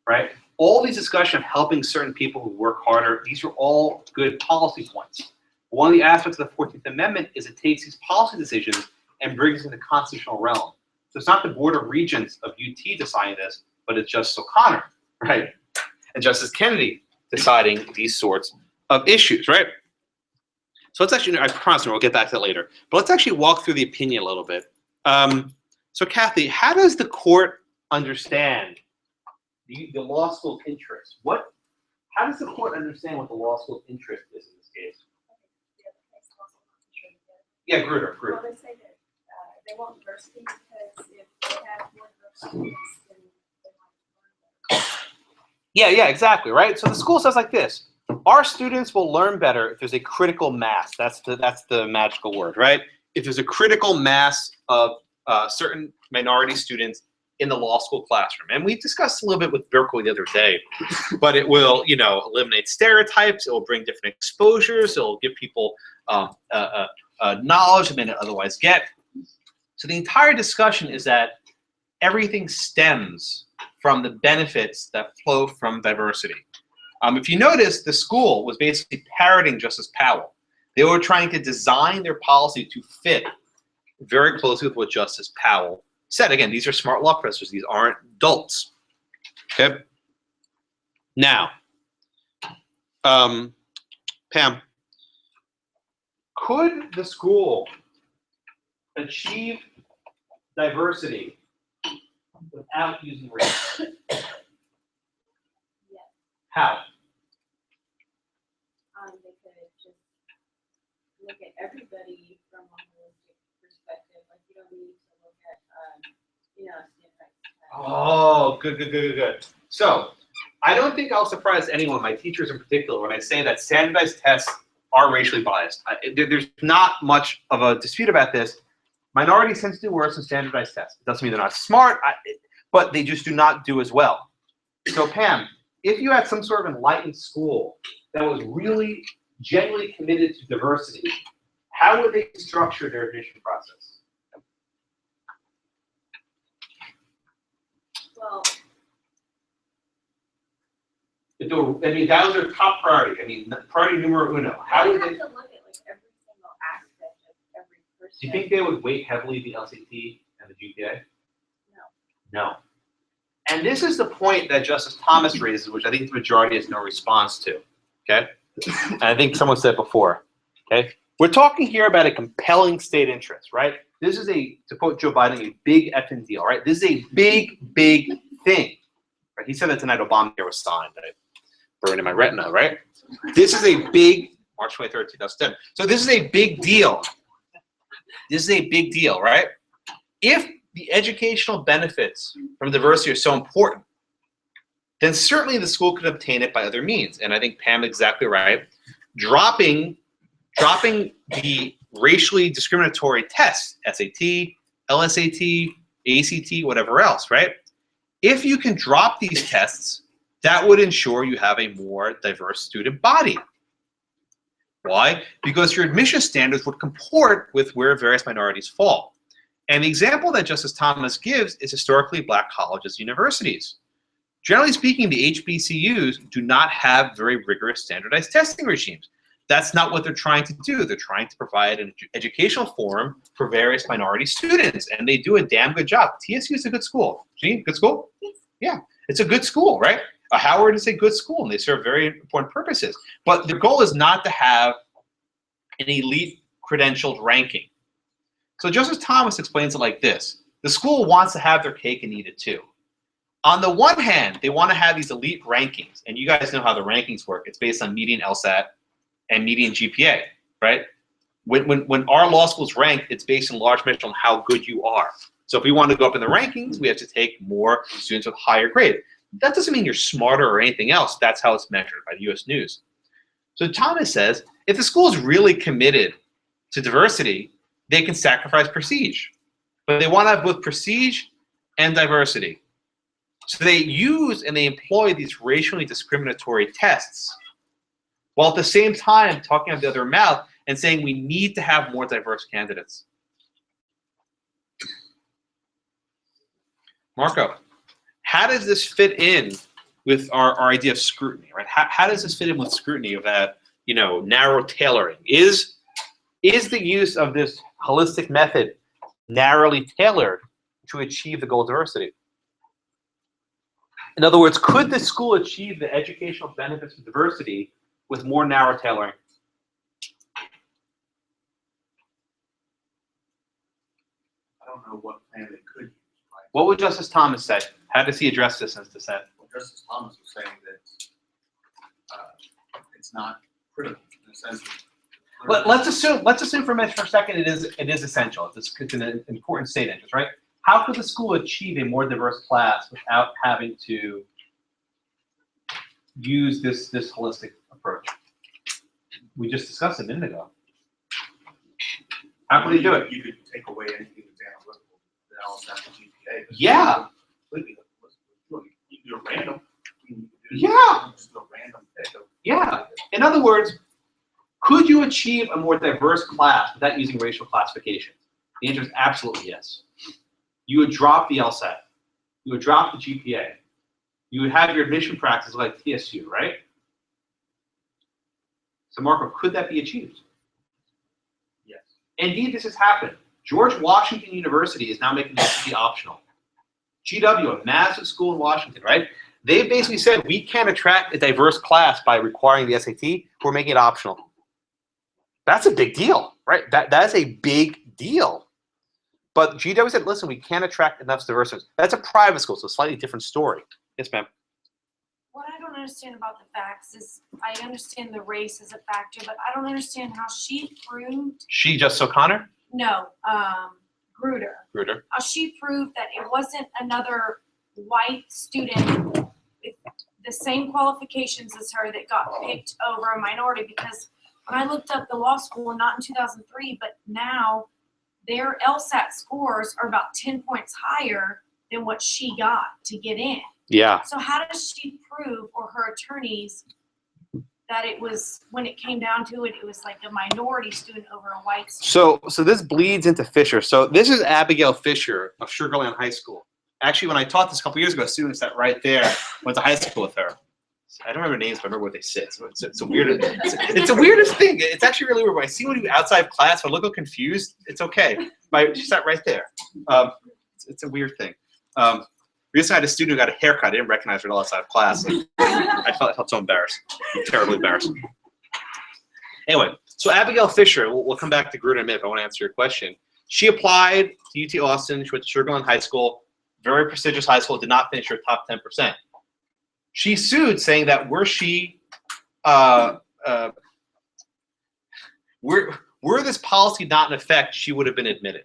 right? All these discussion of helping certain people who work harder, these are all good policy points. One of the aspects of the 14th Amendment is it takes these policy decisions and brings it into the constitutional realm. So it's not the Board of Regents of UT deciding this, but it's Justice O'Connor, right? And Justice Kennedy deciding these sorts of issues, right? So let's actually, I promise we'll get back to that later, but let's actually walk through the opinion a little bit. So Kathy, how does the court understand the law school's interest? How does the court understand what the law school's interest is in this case? Yeah, Grutter. Well, they say that they want diversity because if they have more diverse students, then they might learn better. Yeah, exactly, right? So the school says like this: our students will learn better if there's a critical mass. That's the magical word, right? If there's a critical mass of certain minority students in the law school classroom. And we discussed a little bit with Berkeley the other day, but it will, eliminate stereotypes. It will bring different exposures. It will give people knowledge they may not otherwise get. So the entire discussion is that everything stems from the benefits that flow from diversity. If you notice, the school was basically parroting Justice Powell. They were trying to design their policy to fit very closely with what Justice Powell said. Again, these are smart law professors. These aren't adults. Okay. Now, Pam, could the school achieve diversity without using race? Yes. How? They could just look at everybody from a holistic perspective. Like you don't need to look at, standardized. Oh, good. So, I don't think I'll surprise anyone, my teachers in particular, when I say that standardized tests are racially biased. There's not much of a dispute about this. Minorities tend to do worse in standardized tests. It doesn't mean they're not smart, but they just do not do as well. So Pam, if you had some sort of enlightened school that was really genuinely committed to diversity, how would they structure their admission process? Well, That was their top priority. Priority numero uno. How would have they? to look at like every single aspect of every person. Do you think they would weight heavily the LCT and the GPA? No. And this is the point that Justice Thomas raises, which I think the majority has no response to. Okay? And I think someone said before. Okay? We're talking here about a compelling state interest, right? This is to quote Joe Biden, a big effing deal, right? This is a big thing. Right? He said that tonight Obamacare was signed. I burned in my retina, right? This is a big, March 23rd, 2010. So this is a big deal. This is a big deal, right? If the educational benefits from diversity are so important, then certainly the school could obtain it by other means. And I think Pam is exactly right. Dropping the racially discriminatory tests, SAT, LSAT, ACT, whatever else, right? If you can drop these tests, that would ensure you have a more diverse student body. Why? Because your admission standards would comport with where various minorities fall. And the example that Justice Thomas gives is historically black colleges and universities. Generally speaking, the HBCUs do not have very rigorous standardized testing regimes. That's not what they're trying to do. They're trying to provide an educational forum for various minority students, and they do a damn good job. TSU is a good school. Gene, good school? Yeah, it's a good school, right? Howard is a good school, and they serve very important purposes. But the goal is not to have an elite credentialed ranking. So Justice Thomas explains it like this. The school wants to have their cake and eat it too. On the one hand, they want to have these elite rankings, and you guys know how the rankings work. It's based on median LSAT and median GPA, right? When our law schools rank, it's based in large measure on how good you are. So if we want to go up in the rankings, we have to take more students with higher grade. That doesn't mean you're smarter or anything else. That's how it's measured by the U.S. News. So Thomas says, if the school is really committed to diversity, they can sacrifice prestige. But they want to have both prestige and diversity. So they use and they employ these racially discriminatory tests, while at the same time talking out the other mouth and saying we need to have more diverse candidates. Marco, how does this fit in with our idea of scrutiny, right? How does this fit in with scrutiny of that, narrow tailoring? Is the use of this holistic method narrowly tailored to achieve the goal of diversity? In other words, could the school achieve the educational benefits of diversity with more narrow tailoring? I don't know what plan they could use. Right? What would Justice Thomas say? How does he address this as dissent? Well, Justice Thomas was saying that it's not critical in the sense that. Let's assume for a second it is essential. It's an important state interest, right? How could the school achieve a more diverse class without having to use this holistic approach? We just discussed it a minute ago. How could they do it? You could take away anything that's analytical, the LSAT, the GPA. Yeah. You do a random. Yeah. Just a random pick. Yeah. In other words, could you achieve a more diverse class without using racial classification? The answer is absolutely yes. You would drop the LSAT. You would drop the GPA. You would have your admission practice like TSU, right? So Marco, could that be achieved? Yes. Indeed, this has happened. George Washington University is now making this to be optional. GW, a massive school in Washington, right? They basically said, we can't attract a diverse class by requiring the SAT. We're making it optional. That's a big deal, right? That's a big deal. But GW said, listen, we can't attract enough diversity. That's a private school, so a slightly different story. Yes, ma'am. What I don't understand about the facts is I understand the race is a factor, but I don't understand how she proved. She, Justice O'Connor? No, Grutter. Grutter. How she proved that it wasn't another white student with the same qualifications as her that got picked over a minority. Because when I looked up the law school, not in 2003, but now, their LSAT scores are about 10 points higher than what she got to get in. Yeah. So how does she prove, or her attorneys, that it was, when it came down to it, it was like a minority student over a white student? So this bleeds into Fisher. So this is Abigail Fisher of Sugar Land High School. Actually, when I taught this a couple years ago, students sat right there, went to high school with her. I don't remember names, but I remember where they sit. So it's a weird. It's the weirdest thing. It's actually really weird. When I see one outside of class, if I look a little confused, it's okay. She sat right there. It's a weird thing. Recently, I had a student who got a haircut. I didn't recognize her at all outside of class. I felt so embarrassed, terribly embarrassed. Anyway, so Abigail Fisher. We'll come back to Grutter in a minute if I want to answer your question. She applied to UT Austin. She went to Sugar Land High School, very prestigious high school. Did not finish her top 10%. She sued, saying that were this policy not in effect, she would have been admitted.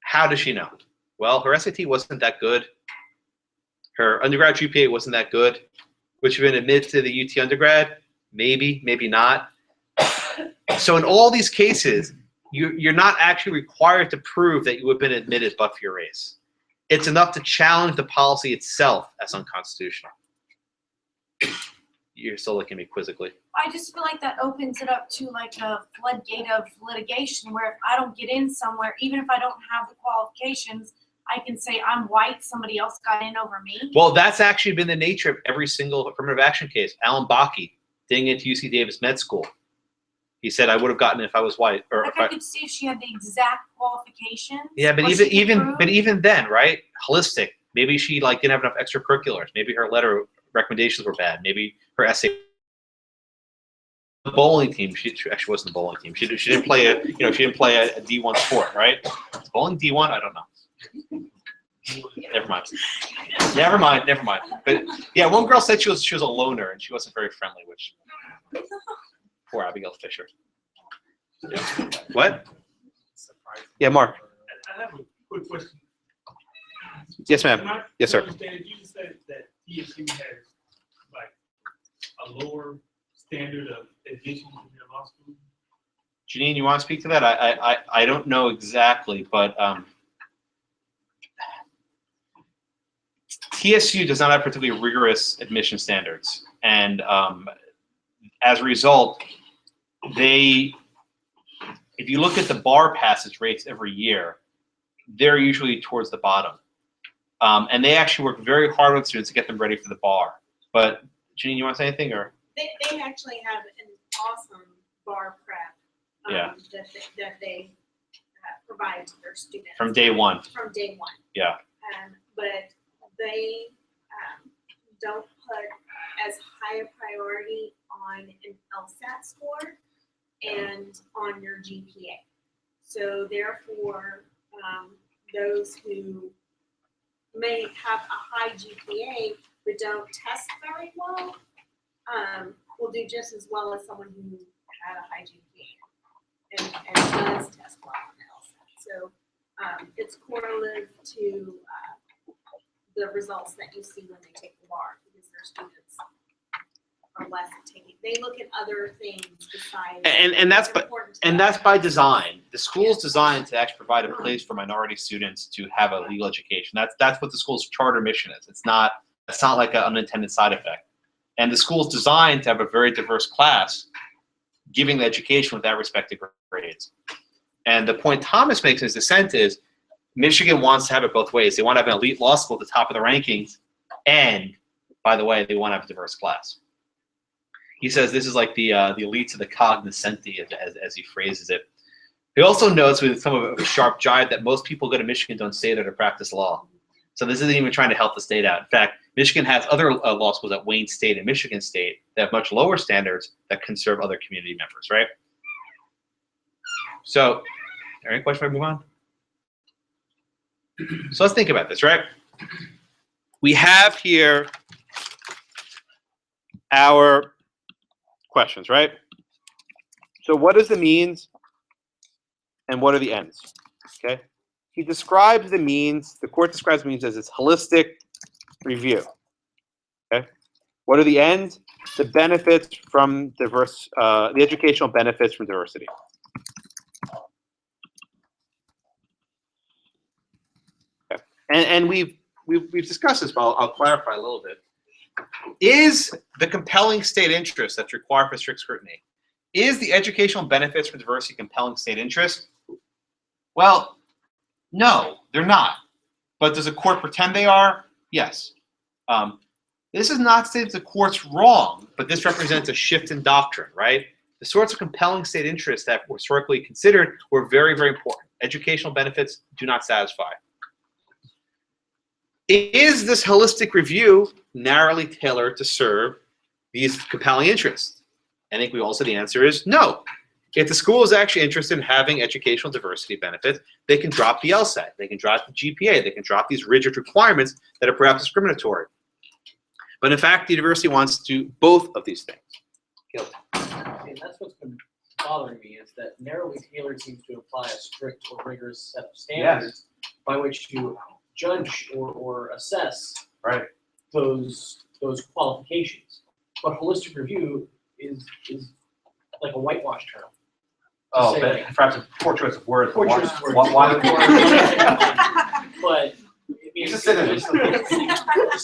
How does she know? Well, her SAT wasn't that good. Her undergrad GPA wasn't that good. Would she have been admitted to the UT undergrad? Maybe, maybe not. So in all these cases, you're not actually required to prove that you would have been admitted but for your race. It's enough to challenge the policy itself as unconstitutional. You're still looking at me quizzically. I just feel like that opens it up to like a floodgate of litigation where if I don't get in somewhere, even if I don't have the qualifications, I can say I'm white, somebody else got in over me. Well, that's actually been the nature of every single affirmative action case. Alan Bakke didn't get to UC Davis Med School. He said I would have gotten it if I was white. Or like I could see if she had the exact qualifications. Yeah, but even then, right? Holistic. Maybe she didn't have enough extracurriculars. Maybe her letter recommendations were bad. Maybe her essay. The bowling team. She actually wasn't the bowling team. She didn't play a D1 sport, right? Is bowling D1? I don't know. Never mind. But yeah, one girl said she was a loner and she wasn't very friendly, which poor Abigail Fisher. What? Yeah, Mark. I have a quick question. Yes, ma'am. Am I Yes, sir. to understand, you said that TSU has like a lower standard of admission to their law school? Janine, you want to speak to that? I don't know exactly, but TSU does not have particularly rigorous admission standards, and as a result, if you look at the bar passage rates every year, they're usually towards the bottom, and they actually work very hard with students to get them ready for the bar. But Janine, you want to say anything, or? They actually have an awesome bar prep. Yeah. That they provide to their students. From day one. From day one. Yeah. But they don't put as high a priority on an LSAT score and on your GPA. So therefore, those who may have a high GPA but don't test very well will do just as well as someone who had a high GPA and does test well on LSAT. So it's correlative to the results that you see when they take the bar, because their students are less taking. They look at other things besides. And that's by design. The school's designed to actually provide a place for minority students to have a legal education. That's what the school's charter mission is. It's not like an unintended side effect. And the school's designed to have a very diverse class, giving the education without respect to grades. And the point Thomas makes in his dissent is Michigan wants to have it both ways. They want to have an elite law school at the top of the rankings, and by the way, they want to have a diverse class. He says this is like the elites of the cognoscenti, as he phrases it. He also notes with some of a sharp jibe that most people go to Michigan don't stay there to practice law. So this isn't even trying to help the state out. In fact, Michigan has other law schools at Wayne State and Michigan State that have much lower standards that can serve other community members, right? So, any question before we move on? So let's think about this, right? We have here our questions, right? So what is the means and what are the ends? Okay. He describes the means, the court describes the means as its holistic review. Okay. What are the ends? The benefits from the educational benefits from diversity. Okay. And we've discussed this, but I'll clarify a little bit. Is the compelling state interest that's required for strict scrutiny, is the educational benefits from diversity compelling state interest? Well, no, they're not. But does the court pretend they are? Yes. This is not to say that the court's wrong, but this represents a shift in doctrine, right? The sorts of compelling state interests that were historically considered were very, very important. Educational benefits do not satisfy. Is this holistic review narrowly tailored to serve these compelling interests? I think we all said the answer is no. If the school is actually interested in having educational diversity benefits, they can drop the LSAT, they can drop the GPA, they can drop these rigid requirements that are perhaps discriminatory. But in fact, the university wants to do both of these things. And that's what's been bothering me, is that narrowly tailored seems to imply a strict or rigorous set of standards by which to judge or assess those qualifications. But holistic review is like a whitewash term. Oh, but perhaps a poor choice of words. Poor choice of words. Why? But it just seems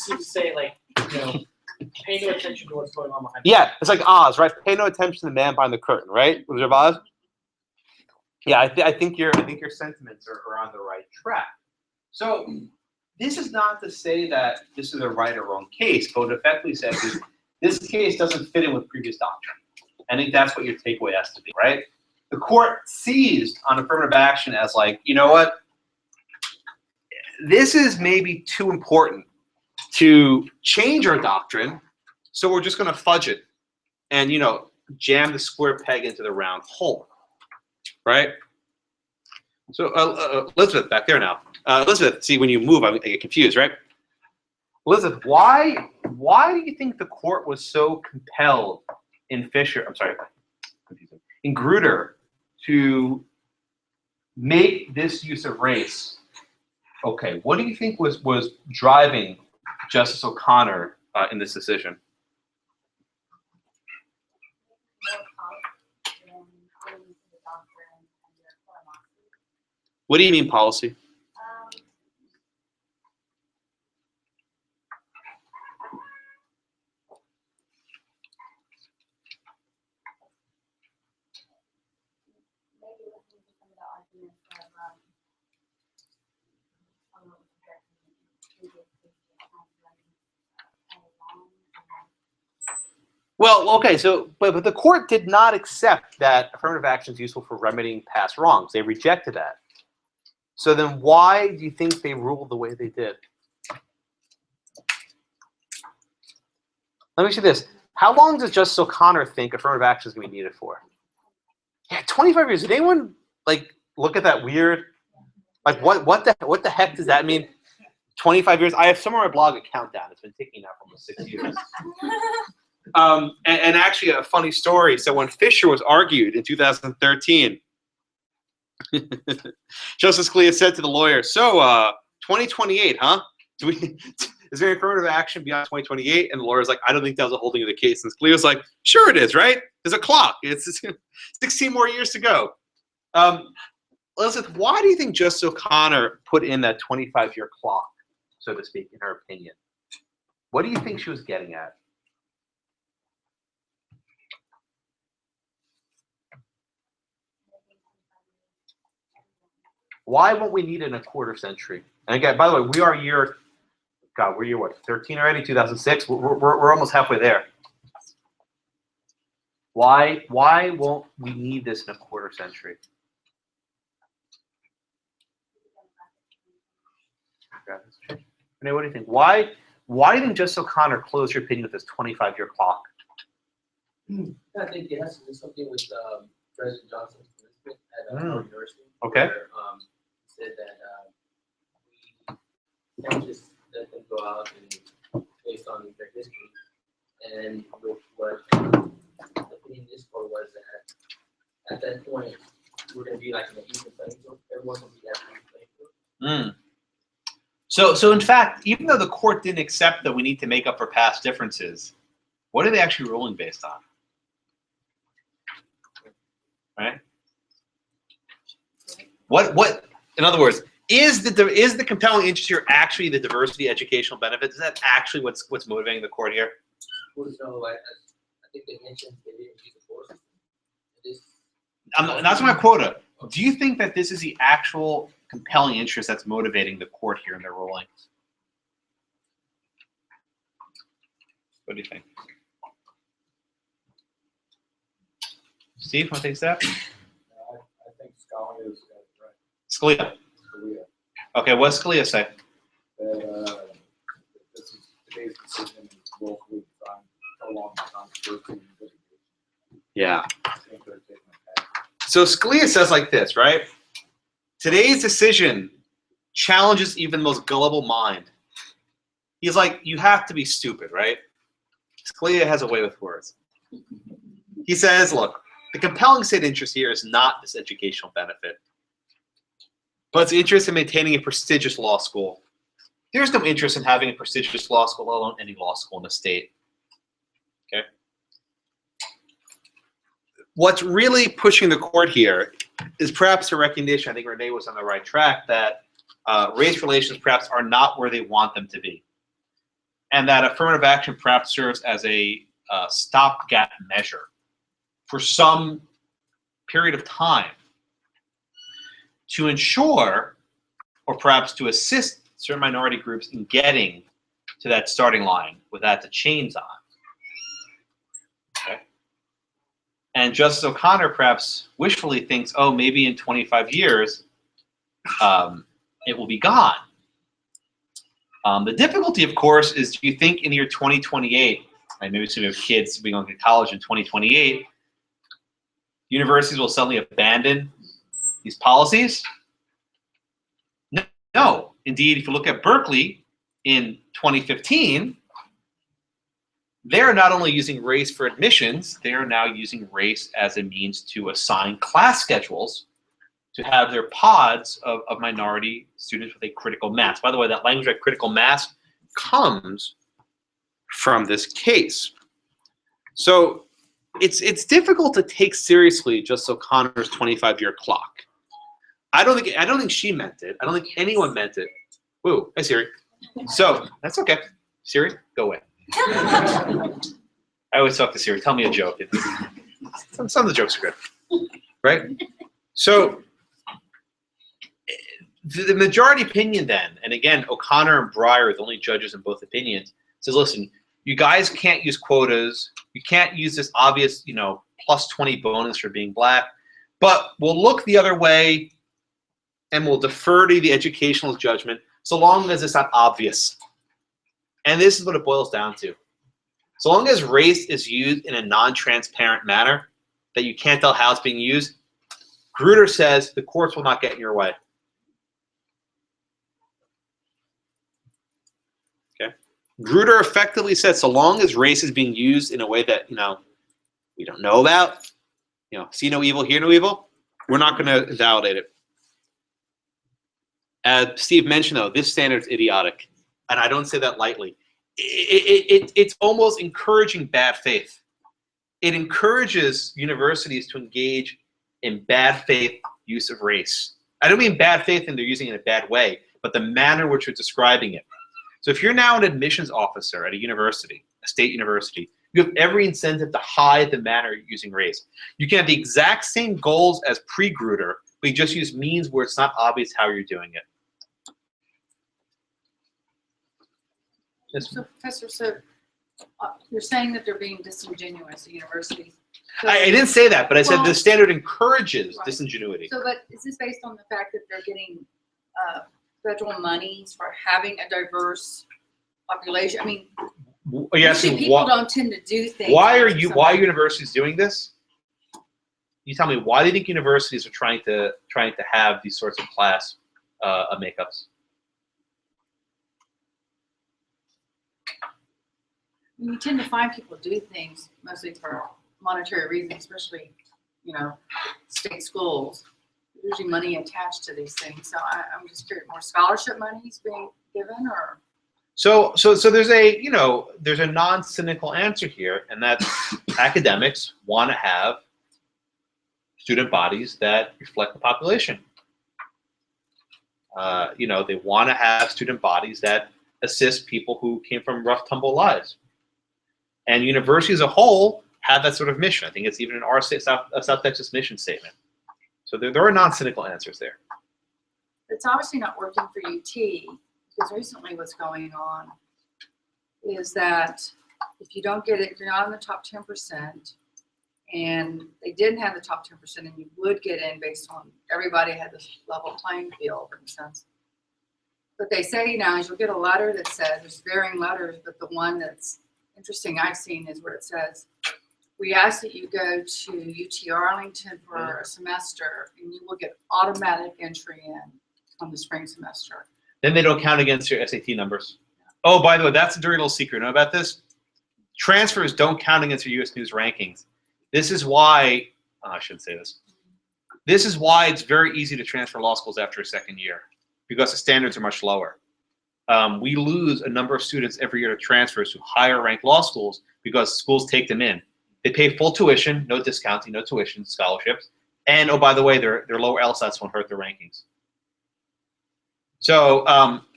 to say, like, pay no attention to what's going on behind. Yeah, it's like Oz, right? Pay no attention to the man behind the curtain, right? Wizard of Oz. Yeah, I think your sentiments are on the right track. So this is not to say that this is a right or wrong case, but what it effectively says is this case doesn't fit in with previous doctrine. I think that's what your takeaway has to be, right? The court seized on affirmative action as like, you know what? This is maybe too important to change our doctrine, so we're just going to fudge it and, jam the square peg into the round hole, right? So Elizabeth, back there now. Elizabeth, see, when you move, I get confused, right? Elizabeth, why do you think the court was so compelled in Grutter to make this use of race okay. What do you think was driving Justice O'Connor in this decision? What do you mean policy? Well, okay, so but the court did not accept that affirmative action is useful for remedying past wrongs. They rejected that. So then why do you think they ruled the way they did? Let me see this. How long does Justice O'Connor think affirmative action is going to be needed for? Yeah, 25 years. Did anyone like look at that weird? Like what the heck does that mean? 25 years. I have somewhere on my blog a countdown. It's been ticking now for almost 6 years. And actually, a funny story. So when Fisher was argued in 2013, Justice Scalia said to the lawyer, "So, 2028, huh? Is there affirmative action beyond 2028?" And the lawyer's like, "I don't think that was a holding of the case." And Scalia's like, "Sure it is, right? There's a clock. It's 16 more years to go." Elizabeth, why do you think Justice O'Connor put in that 25-year clock, so to speak, in her opinion? What do you think she was getting at? Why won't we need it in a quarter century? And again, by the way, we are year, God, we're year what, 13 already? 2006. We're almost halfway there. Why won't we need this in a quarter century? Renee, what do you think? Why do you think Justice O'Connor closed your opinion with this 25-year clock? I think it has to do something with President Johnson's commencement at Howard University. Okay. Where, said that we can't just let them go out and based on their history. And what the opinion this court was that at that point we're going to be like in an even playing field. Everyone's going to be at an even playing field. So in fact, even though the court didn't accept that we need to make up for past differences, what are they actually ruling based on? Right? What? In other words, is the compelling interest here actually the diversity educational benefits? Is that actually what's motivating the court here? Well, so I think they mentioned they didn't use the force. That's my quota. Do you think that this is the actual compelling interest that's motivating the court here in their ruling? What do you think? Steve, want to take a step? I think Scalia is right. Scalia. Okay, what does Scalia say? That this is today's decision is locally defined, prolonged controversy. Yeah. So Scalia says like this, right? Today's decision challenges even the most gullible mind. He's like, you have to be stupid, right? Scalia has a way with words. He says, look, the compelling state interest here is not this educational benefit, but it's interest in maintaining a prestigious law school. There's no interest in having a prestigious law school, let alone any law school in the state. Okay. What's really pushing the court here is perhaps a recognition, I think Renee was on the right track, that race relations perhaps are not where they want them to be. And that affirmative action perhaps serves as a stopgap measure for some period of time to ensure, or perhaps to assist certain minority groups in getting to that starting line without the chains on. Okay. And Justice O'Connor perhaps wishfully thinks, oh, maybe in 25 years, it will be gone. The difficulty, of course, is do you think in year 2028, and maybe some of your kids being going to college in 2028, universities will suddenly abandon these policies? No. Indeed, if you look at Berkeley in 2015, they're not only using race for admissions, they are now using race as a means to assign class schedules to have their pods of minority students with a critical mass. By the way, that language like critical mass comes from this case. So it's difficult to take seriously just O'Connor's 25-year clock. I don't think she meant it. I don't think anyone meant it. Woo, hey Siri. So that's okay. Siri, go away. I always talk to Siri. Tell me a joke. Some of the jokes are good, right? So the majority opinion then, and again, O'Connor and Breyer are the only judges in both opinions, says, listen, you guys can't use quotas. You can't use this obvious, plus 20 bonus for being black, but we'll look the other way and we'll defer to the educational judgment so long as it's not obvious. And this is what it boils down to. So long as race is used in a non-transparent manner that you can't tell how it's being used, Grutter says the courts will not get in your way. Okay. Grutter effectively said so long as race is being used in a way that, we don't know about, see no evil, hear no evil, we're not going to validate it. As Steve mentioned, though, this standard is idiotic. And I don't say that lightly. It's almost encouraging bad faith. It encourages universities to engage in bad faith use of race. I don't mean bad faith and they're using it in a bad way, but the manner in which you're describing it. So if you're now an admissions officer at a university, a state university, you have every incentive to hide the manner you're using race. You can have the exact same goals as pre-Grutter, but you just use means where it's not obvious how you're doing it. So, Professor, you're saying that they're being disingenuous at universities. So, I didn't say that, but I said Well, the standard encourages right. disingenuity. So, but is this based on the fact that they're getting federal monies for having a diverse population? I mean, Are you usually asking people don't tend to do things. why are for why are something. universities doing this? You tell me, why do you think universities are trying to have these sorts of class makeups? You tend to find people do things mostly for monetary reasons, especially, state schools. There's usually money attached to these things. So I'm just curious, more scholarship money is being given, or? So there's a non-cynical answer here, and that academics want to have student bodies that reflect the population. They want to have student bodies that assist people who came from rough, tumble lives. And universities as a whole have that sort of mission. I think it's even in our South Texas mission statement. So there are non-cynical answers there. It's obviously not working for UT, because recently what's going on is that if you don't get it, if you're not in the top 10%, and they didn't have the top 10%, and you would get in based on everybody had this level playing field in a sense. What they say now is you'll get a letter that says, there's varying letters, but the one that's interesting I've seen is where it says, we ask that you go to UT Arlington for a semester, and you will get automatic entry in on the spring semester. Then they don't count against your SAT numbers. Oh, by the way, that's a dirty little secret. You know about this? Transfers don't count against your US News rankings. This is why, I shouldn't say this. This is why it's very easy to transfer law schools after a second year, because the standards are much lower. We lose a number of students every year to transfers to higher ranked law schools because schools take them in. They pay full tuition, no discounting, no tuition, scholarships. And, oh, by the way, their lower LSATs won't hurt their rankings. So,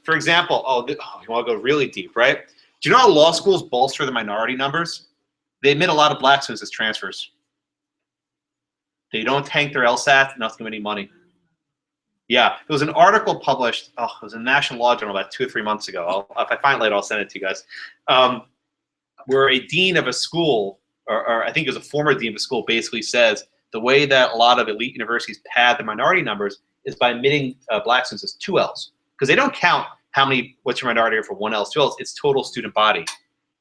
for example, you want to go really deep, right? Do you know how law schools bolster the minority numbers? They admit a lot of black students as transfers. They don't tank their LSAT, not give them any money. Yeah, there was an article published, it was in National Law Journal about 2 or 3 months ago. If I find it later, I'll send it to you guys. Where a dean of a school, or I think it was a former dean of a school, basically says the way that a lot of elite universities pad the minority numbers is by admitting black students as 2 Ls. Because they don't count what's your minority for 1 L, 2 Ls, it's total student body.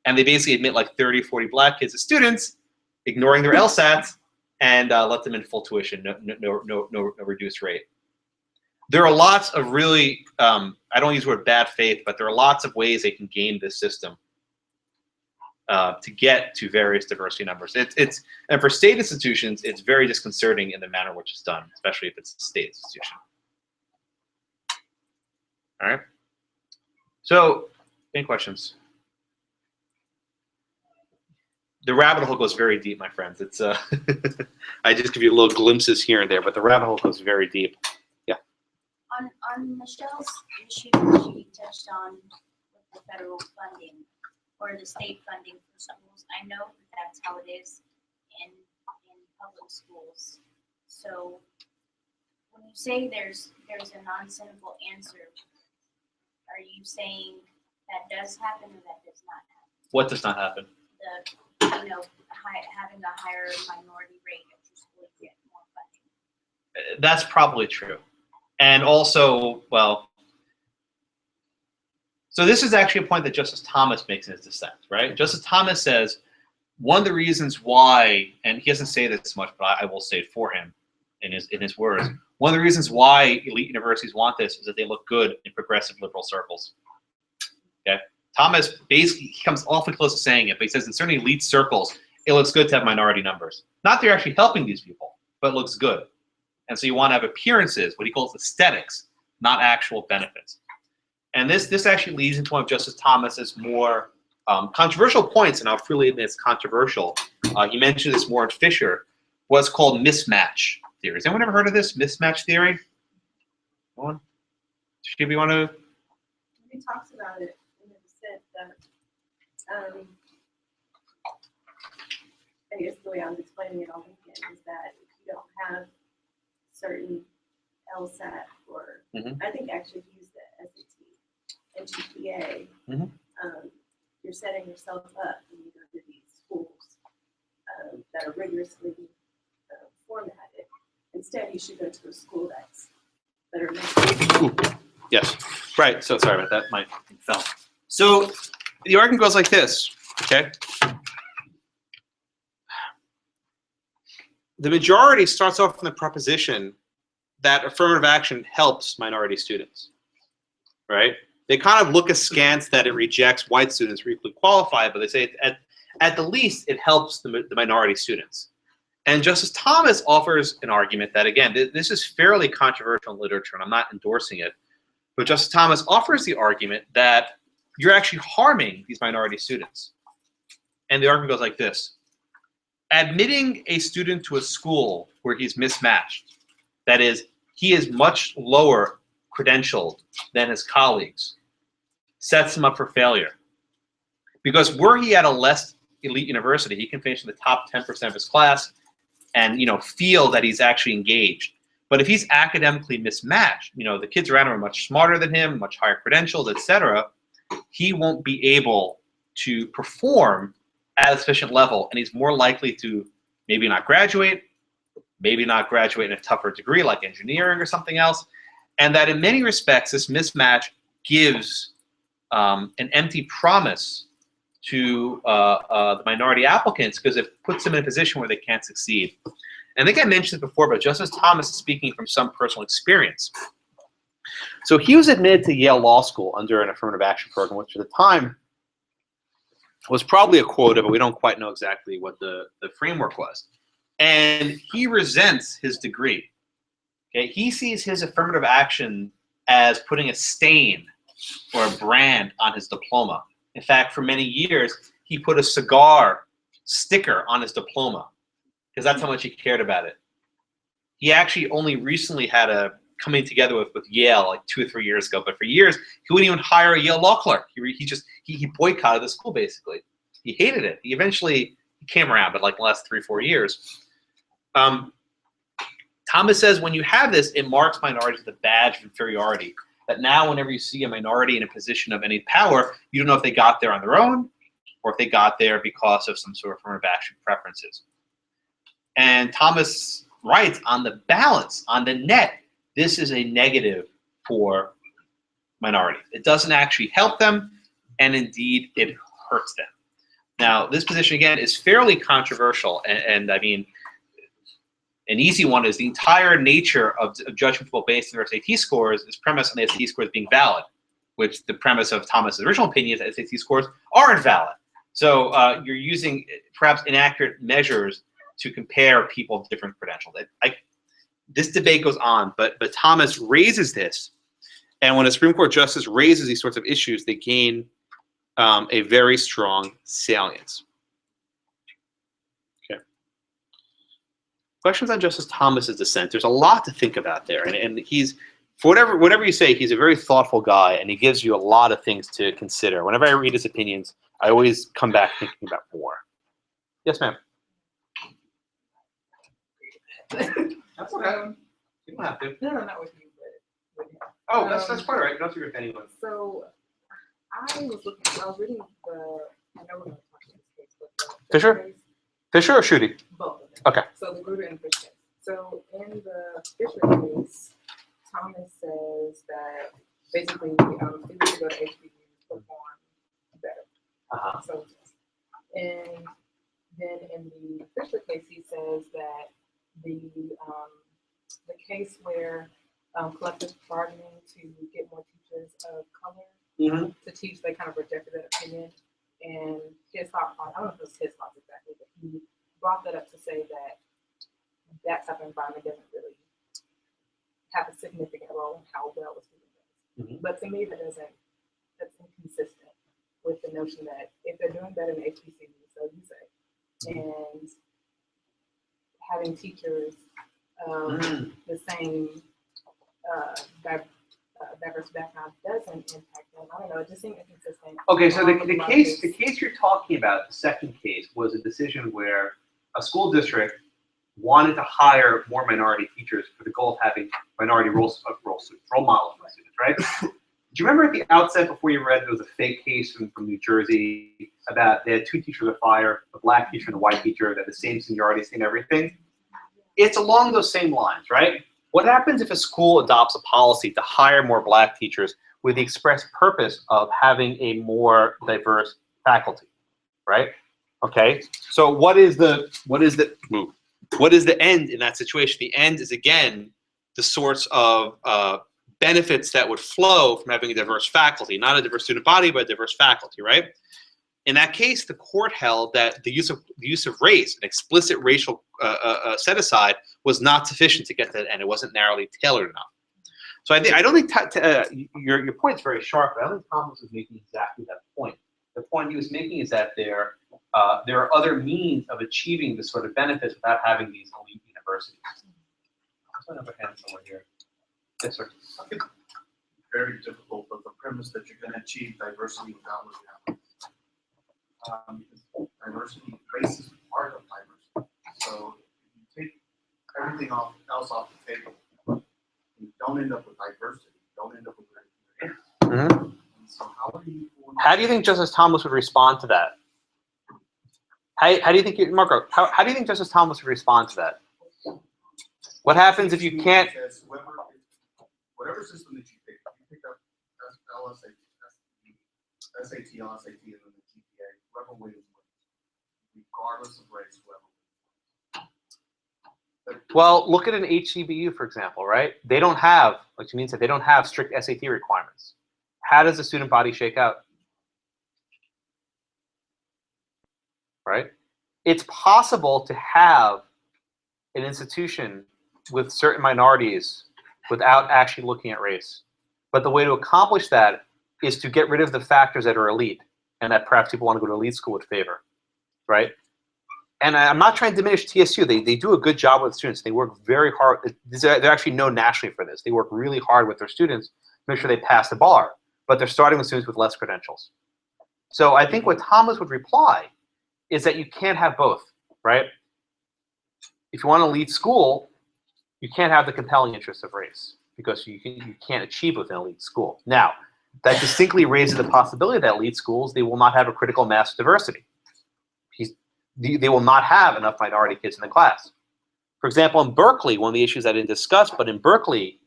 And they basically admit like 30, 40 black kids as students, ignoring their LSATs, and let them in full tuition, no reduced rate. There are lots of really, I don't use the word bad faith, but there are lots of ways they can game this system. to get to various diversity numbers. And for state institutions, it's very disconcerting in the manner in which it's done, especially if it's a state institution. All right. So, any questions? The rabbit hole goes very deep, my friends. It's I just give you little glimpses here and there, but the rabbit hole goes very deep. Yeah. On Michelle's issue that she touched on with the federal funding or the state funding for schools, I know that that's how it is in public schools. So when you say there's a non-cynical answer, are you saying that does happen or that does not happen? What does not happen? Having a higher minority rate at your school, you get more funding. That's probably true. And also, well, so this is actually a point that Justice Thomas makes in his dissent, right? Justice Thomas says one of the reasons why, and he doesn't say this much, but I will say it for him in his words, one of the reasons why elite universities want this is that they look good in progressive liberal circles. Okay? Thomas basically, he comes awfully close to saying it, but he says in certain elite circles, it looks good to have minority numbers. Not that you're actually helping these people, but it looks good. And so you want to have appearances, what he calls aesthetics, not actual benefits. And this actually leads into one of Justice Thomas's more controversial points, and I'll freely admit it's controversial. He mentioned this more in Fisher, what's called mismatch theory. Has anyone ever heard of this, mismatch theory? No one? Should we want to? He talks about it in the dissent that, I guess the way I was explaining it all weekend is that if you don't have certain LSAT or, I think actually he used the SAT and GPA, you're setting yourself up when you go to these schools that are rigorously formatted. Instead, you should go to a school that's better made. Yes, right. So sorry about that. My thing fell. So the argument goes like this, okay? The majority starts off from the proposition that affirmative action helps minority students, right? They kind of look askance that it rejects white students who are equally qualified, but they say at the least it helps the minority students. And Justice Thomas offers an argument that, again, this is fairly controversial in literature, and I'm not endorsing it, but Justice Thomas offers the argument that you're actually harming these minority students. And the argument goes like this. Admitting a student to a school where he's mismatched, that is, he is much lower credentialed than his colleagues, sets him up for failure. Because were he at a less elite university, he can finish in the top 10% of his class and feel that he's actually engaged. But if he's academically mismatched, the kids around him are much smarter than him, much higher credentialed, etc., he won't be able to perform at a sufficient level, and he's more likely to maybe not graduate in a tougher degree like engineering or something else, and that in many respects this mismatch gives an empty promise to the minority applicants because it puts them in a position where they can't succeed. And I think I mentioned this before, but Justice Thomas is speaking from some personal experience. So he was admitted to Yale Law School under an affirmative action program, which at the time was probably a quota, but we don't quite know exactly what the framework was. And he resents his degree. Okay, he sees his affirmative action as putting a stain or a brand on his diploma. In fact, for many years, he put a cigar sticker on his diploma because that's how much he cared about it. He actually only recently had a coming together with Yale like 2 or 3 years ago, but for years, he wouldn't even hire a Yale law clerk. He boycotted the school, basically. He hated it. He eventually came around, but like the last 3 or 4 years. Thomas says when you have this, it marks minorities with a badge of inferiority. That now whenever you see a minority in a position of any power, you don't know if they got there on their own or if they got there because of some sort of affirmative action preferences. And Thomas writes, on the balance, on the net, this is a negative for minorities. It doesn't actually help them, and indeed it hurts them. Now, this position, again, is fairly controversial, and I mean, an easy one is the entire nature of judging people based on their SAT scores is premised on the SAT scores being valid, which the premise of Thomas's original opinion is that SAT scores are invalid. So you're using perhaps inaccurate measures to compare people with different credentials. This debate goes on, but Thomas raises this, and when a Supreme Court justice raises these sorts of issues, they gain a very strong salience. Okay. Questions on Justice Thomas's dissent. There's a lot to think about there, and he's, for whatever you say, he's a very thoughtful guy, and he gives you a lot of things to consider. Whenever I read his opinions, I always come back thinking about more. Yes, ma'am. That's okay. You don't have to. No, not with you, but with him. Oh, that's quite all right. You don't have to agree with anyone. So I was reading the, I know we're going to talk about this case, but the Fisher? case, Fisher or Schuette? both of them. Okay. So the Grutter and Fisher case. So in the Fisher case, Thomas says that basically students who go to HBU perform better. Uh-huh. So, and then in the Fisher case, he says that the case where collective bargaining to get more teachers of color to teach, they kind of rejected that opinion. And his thought, I don't know if it was his thoughts exactly, but he brought that up to say that that type of environment doesn't really have a significant role in how well a student does. But to me, that's inconsistent with the notion that if they're doing better in HBCU, so you say, and having teachers the same diverse background doesn't impact them. I don't know, it just seemed inconsistent. Okay, so the case you're talking about, the second case, was a decision where a school district wanted to hire more minority teachers for the goal of having minority role models for students, right? Do you remember at the outset, before you read, there was a fake case from New Jersey about they had two teachers of fire, a black teacher and a white teacher, that had the same seniority, same everything? It's along those same lines, right? What happens if a school adopts a policy to hire more black teachers with the express purpose of having a more diverse faculty, right? Okay, so what is the end in that situation? The end is, again, the sorts of benefits that would flow from having a diverse faculty, not a diverse student body, but a diverse faculty, right? In that case, the court held that the use of race, an explicit racial set aside, was not sufficient to get to that end. It wasn't narrowly tailored enough. So I don't think your point is very sharp, but I don't think Thomas was making exactly that point. The point he was making is that there are other means of achieving this sort of benefits without having these elite universities. I have a hand somewhere here. Yes, sir. Very difficult, but the premise that you're going to achieve diversity without reality. Because diversity, race is part of diversity. So if you take everything else off the table, you don't end up with diversity. You don't end up with race. So how do you think Justice Thomas would respond to that? How do you think, Marco? How do you think Justice Thomas would respond to that? What happens if you can't? Whatever system that you pick up LSAT, SAT, LSAT, and then the GPA, whoever wins, regardless of race, whoever wins. Well, look at an HCBU, for example, right? They don't have, like Janine said, they don't have strict SAT requirements. How does the student body shake out? Right? It's possible to have an institution with certain minorities without actually looking at race. But the way to accomplish that is to get rid of the factors that are elite and that perhaps people want to go to elite school with favor, right? And I'm not trying to diminish TSU. They do a good job with students. They work very hard. They're actually known nationally for this. They work really hard with their students to make sure they pass the bar. But they're starting with students with less credentials. So I think what Thomas would reply is that you can't have both, right? If you want to lead school, you can't have the compelling interests of race because you can't achieve with an elite school. Now, that distinctly raises the possibility that elite schools, they will not have a critical mass of diversity. They will not have enough minority kids in the class. For example, in Berkeley, one of the issues I didn't discuss, but in Berkeley,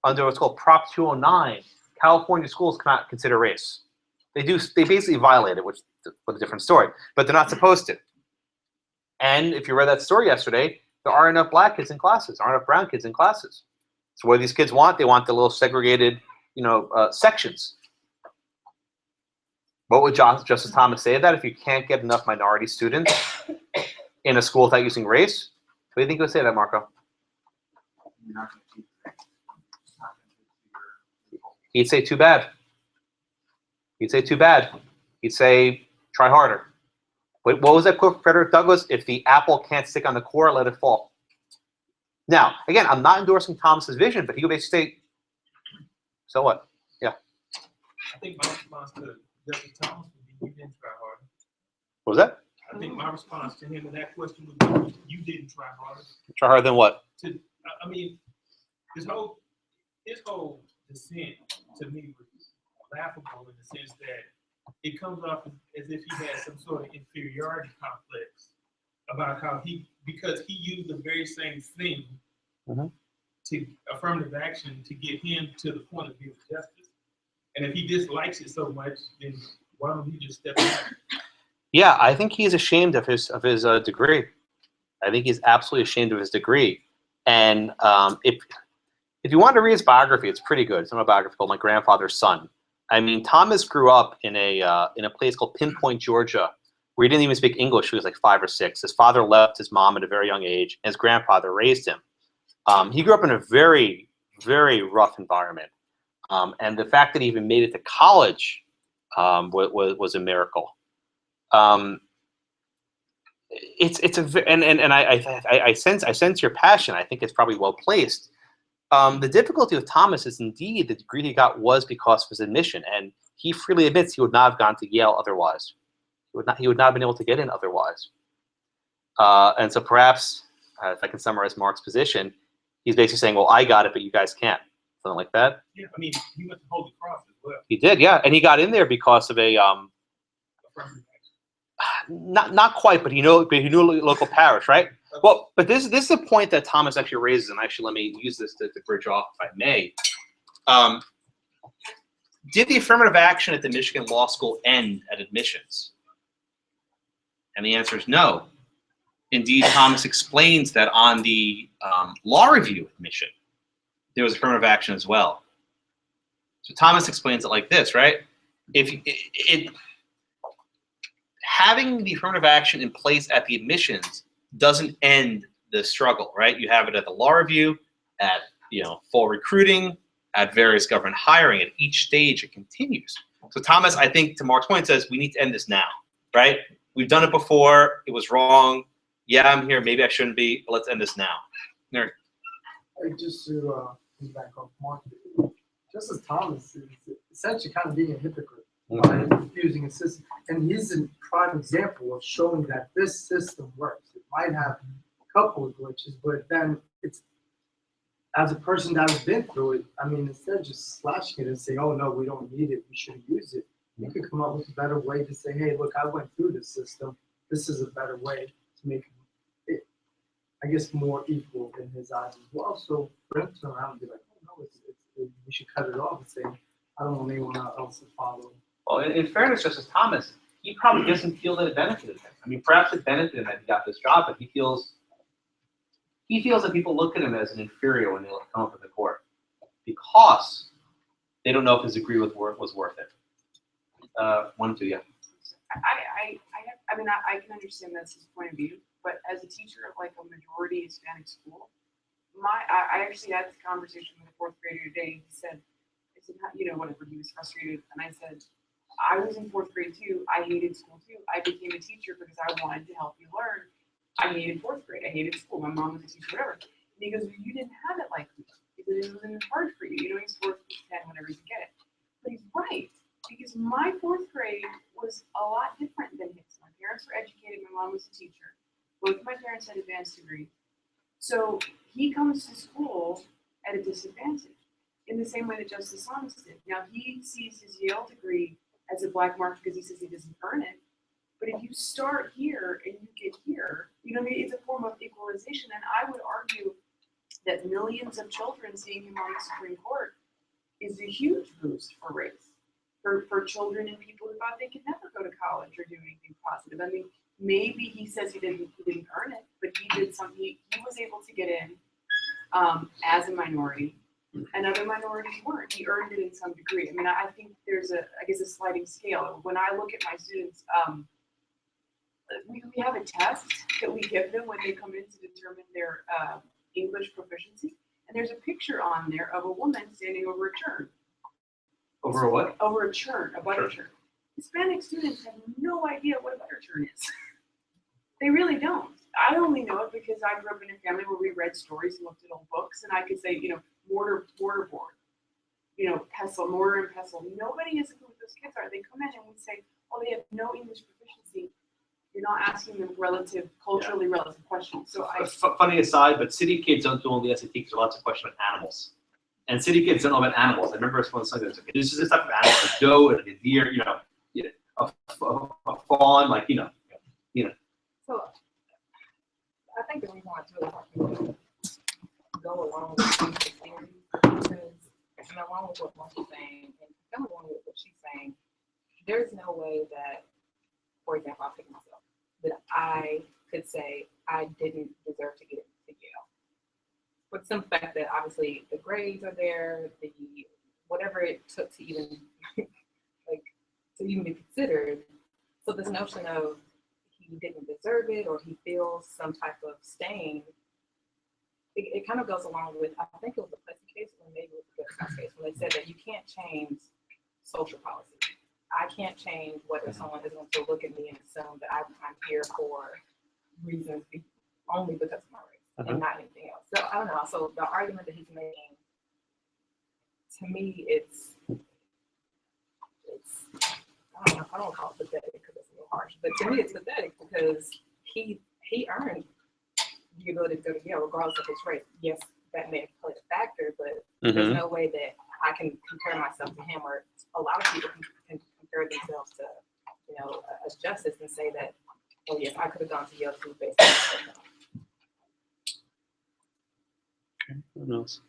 under what's called Prop 209, California schools cannot consider race. They basically violate it, which is a different story, but they're not supposed to. And if you read that story yesterday, there aren't enough black kids in classes, there aren't enough brown kids in classes. So what do these kids want? They want the little segregated, sections. What would Justice Thomas say to that? If you can't get enough minority students in a school without using race, what do you think he would say to that, Marco? You're not gonna keep it. It's not gonna get to your. He'd say, too bad. He'd say, too bad. He'd say, try harder. What was that quote from Frederick Douglass? If the apple can't stick on the core, let it fall. Now, again, I'm not endorsing Thomas's vision, but he would basically say, so what? Yeah. I think my response to Justice Thomas would be, you didn't try harder. What was that? I think my response to him to that question would be, you didn't try harder. Try harder than what? I mean, his whole dissent to me was laughable in the sense that it comes off as if he had some sort of inferiority complex about how because he used the very same thing to affirmative action to get him to the point of view of justice. And if he dislikes it so much, then why don't he just step back? Yeah, I think he's ashamed of his degree. I think he's absolutely ashamed of his degree. And if you want to read his biography, it's pretty good. It's an autobiography called My Grandfather's Son. I mean, Thomas grew up in a place called Pinpoint, Georgia, where he didn't even speak English. He was like 5 or 6. His father left his mom at a very young age, and his grandfather raised him. He grew up in a very, very rough environment. And the fact that he even made it to college was a miracle. I sense your passion. I think it's probably well placed. The difficulty with Thomas is indeed the degree he got was because of his admission, and he freely admits he would not have gone to Yale otherwise. He would not have been able to get in otherwise. And so perhaps, if I can summarize Mark's position, he's basically saying, well, I got it, but you guys can't. Something like that. Yeah, I mean, he went to Holy Cross as well. He did, yeah. And he got in there because of a, not quite, but he knew a local parish, right? Well, but this is a point that Thomas actually raises, and actually let me use this to bridge off, if I may. Did the affirmative action at the Michigan Law School end at admissions? And the answer is no. Indeed, Thomas explains that on the law review admission, there was affirmative action as well. So Thomas explains it like this, right? Having the affirmative action in place at the admissions doesn't end the struggle, right? You have it at the law review, at full recruiting, at various government hiring. At each stage, it continues. So Thomas, I think, to Mark's point, says we need to end this now, right? We've done it before. It was wrong. Yeah, I'm here. Maybe I shouldn't be, but let's end this now. Nerd. Just to back off Mark, Justice Thomas is essentially kind of being a hypocrite by refusing a system. And he's a prime example of showing that this system works. It might have a couple of glitches, but then it's, as a person that has been through it, I mean, instead of just slashing it and saying, oh no, we don't need it, we shouldn't use it, you could come up with a better way to say, hey, look, I went through this system. This is a better way to make it, I guess, more equal in his eyes as well. So for him to turn around and be like, oh no, we should cut it off and say, I don't want anyone else to follow. Well, in fairness, Justice Thomas, he probably doesn't feel that it benefited him. I mean, perhaps it benefited him that he got this job, but he feels that people look at him as an inferior when they come up in the court because they don't know if his degree was worth it. 1, 2, yeah. I can understand that's his point of view, but as a teacher of like a majority Hispanic school, I actually had this conversation with a 4th grader today. He said, whatever, he was frustrated, and I said, I was in 4th grade too. I hated school too. I became a teacher because I wanted to help you learn. I hated 4th grade. I hated school. My mom was a teacher, whatever. And he goes, you didn't have it like me. Because it wasn't hard for you. He's 4th, 10, whenever you get it. But he's right. Because my 4th grade was a lot different than his. My parents were educated. My mom was a teacher. Both of my parents had advanced degrees. So he comes to school at a disadvantage in the same way that Justice Thomas did. Now, he sees his Yale degree as a black mark because he says he doesn't earn it. But if you start here and you get here, it's a form of equalization. And I would argue that millions of children seeing him on the Supreme Court is a huge boost for race, for children and people who thought they could never go to college or do anything positive. I mean, maybe he says he didn't earn it, but he did something. He was able to get in as a minority. and other minorities weren't. He earned it in some degree. I mean, I think there's a sliding scale. When I look at my students, we have a test that we give them when they come in to determine their English proficiency, and there's a picture on there of a woman standing over a churn. Over a what? Over a churn, a butter churn. Hispanic students have no idea what a butter churn is. They really don't. I only know it because I grew up in a family where we read stories and looked at old books, and I could say, mortar board, pestle, mortar and pestle. Nobody has a clue what those kids are. They come in and we say, oh, they have no English proficiency. You're not asking them culturally relative questions. So Funny aside, but city kids don't do only SAT because there are lots of questions about animals. And city kids don't know about animals. I remember one Sunday, this is this type of animal, a doe, and a deer, a fawn, So I think the reason why it's really hard to go along with the theory because I'm along with what Marcy's saying, and kind of along with what she's saying, there's no way that, for example, I'll pick myself, that I could say I didn't deserve to get into Yale. For the simple fact that obviously the grades are there, the whatever it took to even to even be considered. So this notion of he didn't deserve it or he feels some type of stain, it kind of goes along with, I think it was the Plessy case or maybe it was the Goodhouse case when they said that you can't change social policy. I can't change whether someone is going to look at me and assume that I'm here for reasons only because of my race and not anything else. So I don't know. So the argument that he's making, to me, it's I don't know. I don't call it pathetic because it's a little harsh, but to me it's pathetic because he earned the ability to go to Yale regardless of his race. Yes, that may have played a factor, but there's no way that I can compare myself to him, or a lot of people can compare themselves to, a justice and say that, oh yes, I could have gone to Yale too based on that. Okay, who knows?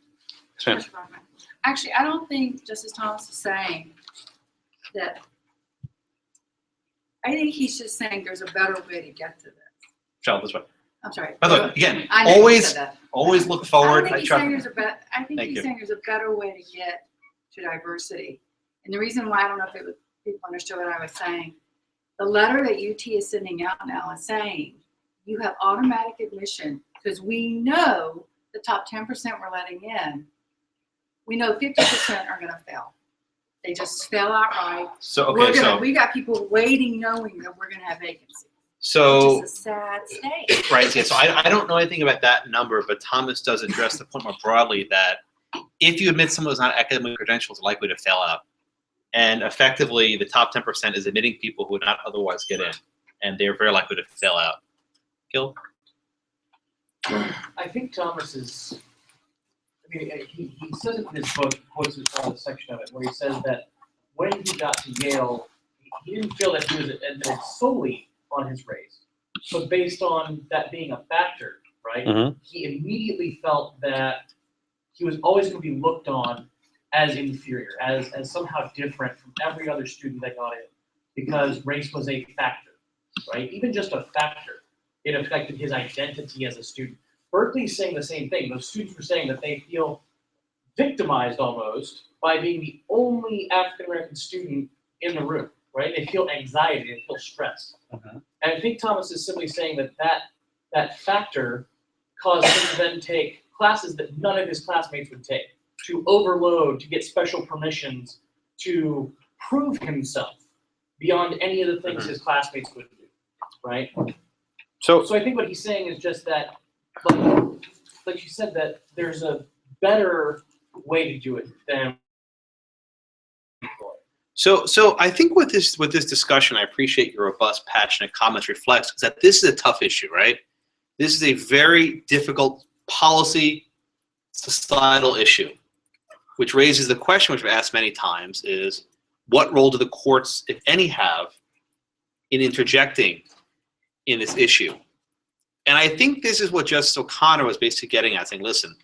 Actually, I don't think Justice Thomas is saying that. I think he's just saying there's a better way to get to this. Michelle, this way. I'm sorry. By the way, again, I know you said that. always look I forward. think he's saying there's a I think Thank he's you. saying there's a better way to get to diversity. And the reason why, I don't know if people understood what I was saying, the letter that UT is sending out now is saying you have automatic admission because we know the top 10% we're letting in. We know 50% are going to fail. They just fail outright. So We got people waiting, knowing that we're going to have vacancies. So which is a sad state. right, yeah. So I don't know anything about that number, but Thomas does address the point more broadly that if you admit someone who's not academic credentials, likely to fail out, and effectively the top 10% is admitting people who would not otherwise get in, and they're very likely to fail out. Gil? I think Thomas is. I mean, he says it in his book, quotes a section of it, where he says that when he got to Yale, he didn't feel that he was admitted solely on his race, but based on that being a factor, right? He immediately felt that he was always going to be looked on as inferior, as somehow different from every other student that got in, because race was a factor, right? Even just a factor, it affected his identity as a student. Berkeley's saying the same thing. Those students were saying that they feel victimized almost by being the only African-American student in the room, right? They feel anxiety, they feel stress. And I think Thomas is simply saying that factor caused him to then take classes that none of his classmates would take, to overload, to get special permissions, to prove himself beyond any of the things his classmates would do, right? So I think what he's saying is just that, like you said, that there's a better way to do it than. So I think with this discussion, I appreciate your robust, passionate comments reflects is that this is a tough issue, right? This is a very difficult policy, societal issue, which raises the question, which we've asked many times, is what role do the courts, if any, have in interjecting in this issue? And I think this is what Justice O'Connor was basically getting at, saying, listen,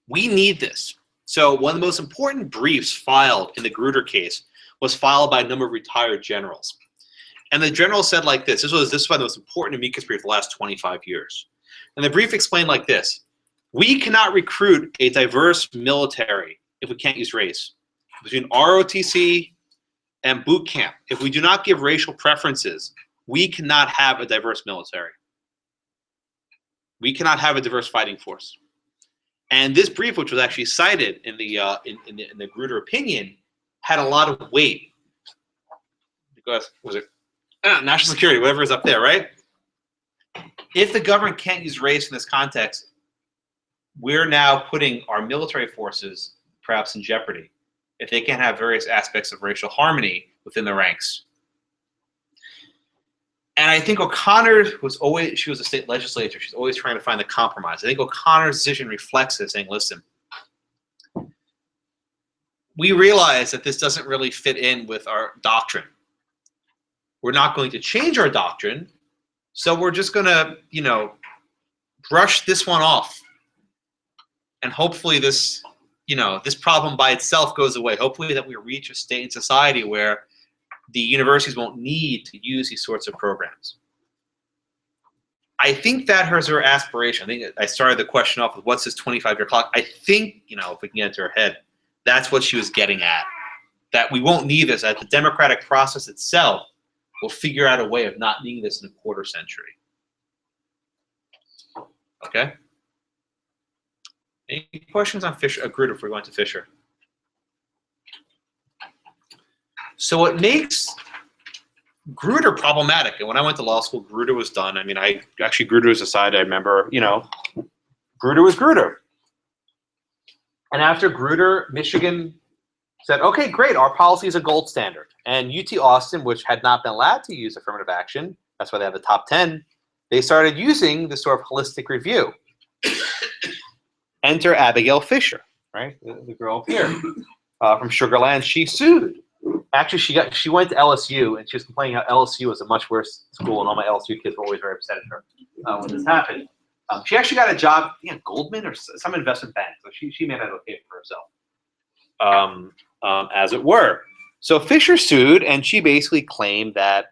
we need this. So one of the most important briefs filed in the Grutter case was filed by a number of retired generals. And the general said like this, this was one of the most important amicus briefs of the last 25 years. And the brief explained like this: We cannot recruit a diverse military if we can't use race. Between ROTC and boot camp, if we do not give racial preferences, we cannot have a diverse military. We cannot have a diverse fighting force. And this brief, which was actually cited in the Grutter opinion, had a lot of weight because was it national security, whatever is up there, right? If the government can't use race in this context, we're now putting our military forces perhaps in jeopardy if they can't have various aspects of racial harmony within the ranks. And I think O'Connor she was a state legislator. She's always trying to find the compromise. I think O'Connor's decision reflects this, saying, listen, we realize that this doesn't really fit in with our doctrine. We're not going to change our doctrine, so we're just going to, brush this one off. And hopefully this problem by itself goes away. Hopefully that we reach a state in society where the universities won't need to use these sorts of programs. I think that was her aspiration. I think I started the question off with what's this 25-year clock. I think, if we can get into her head, that's what she was getting at. That we won't need this, that the democratic process itself will figure out a way of not needing this in a quarter century. Okay? Any questions on Grutter before we go into Fisher? So what makes Grutter problematic, and when I went to law school, Grutter was done. I mean, Grutter was decided. I remember, Grutter was Grutter. And after Grutter, Michigan said, okay, great, our policy is a gold standard. And UT Austin, which had not been allowed to use affirmative action, that's why they have the top 10, they started using this sort of holistic review. Enter Abigail Fisher, right, the girl up here from Sugar Land. She sued. Actually, she went to LSU, and she was complaining how LSU was a much worse school, and all my LSU kids were always very upset at her when this happened. She actually got a job, Goldman or some investment bank, so she made that okay for herself, as it were. So Fisher sued, and she basically claimed that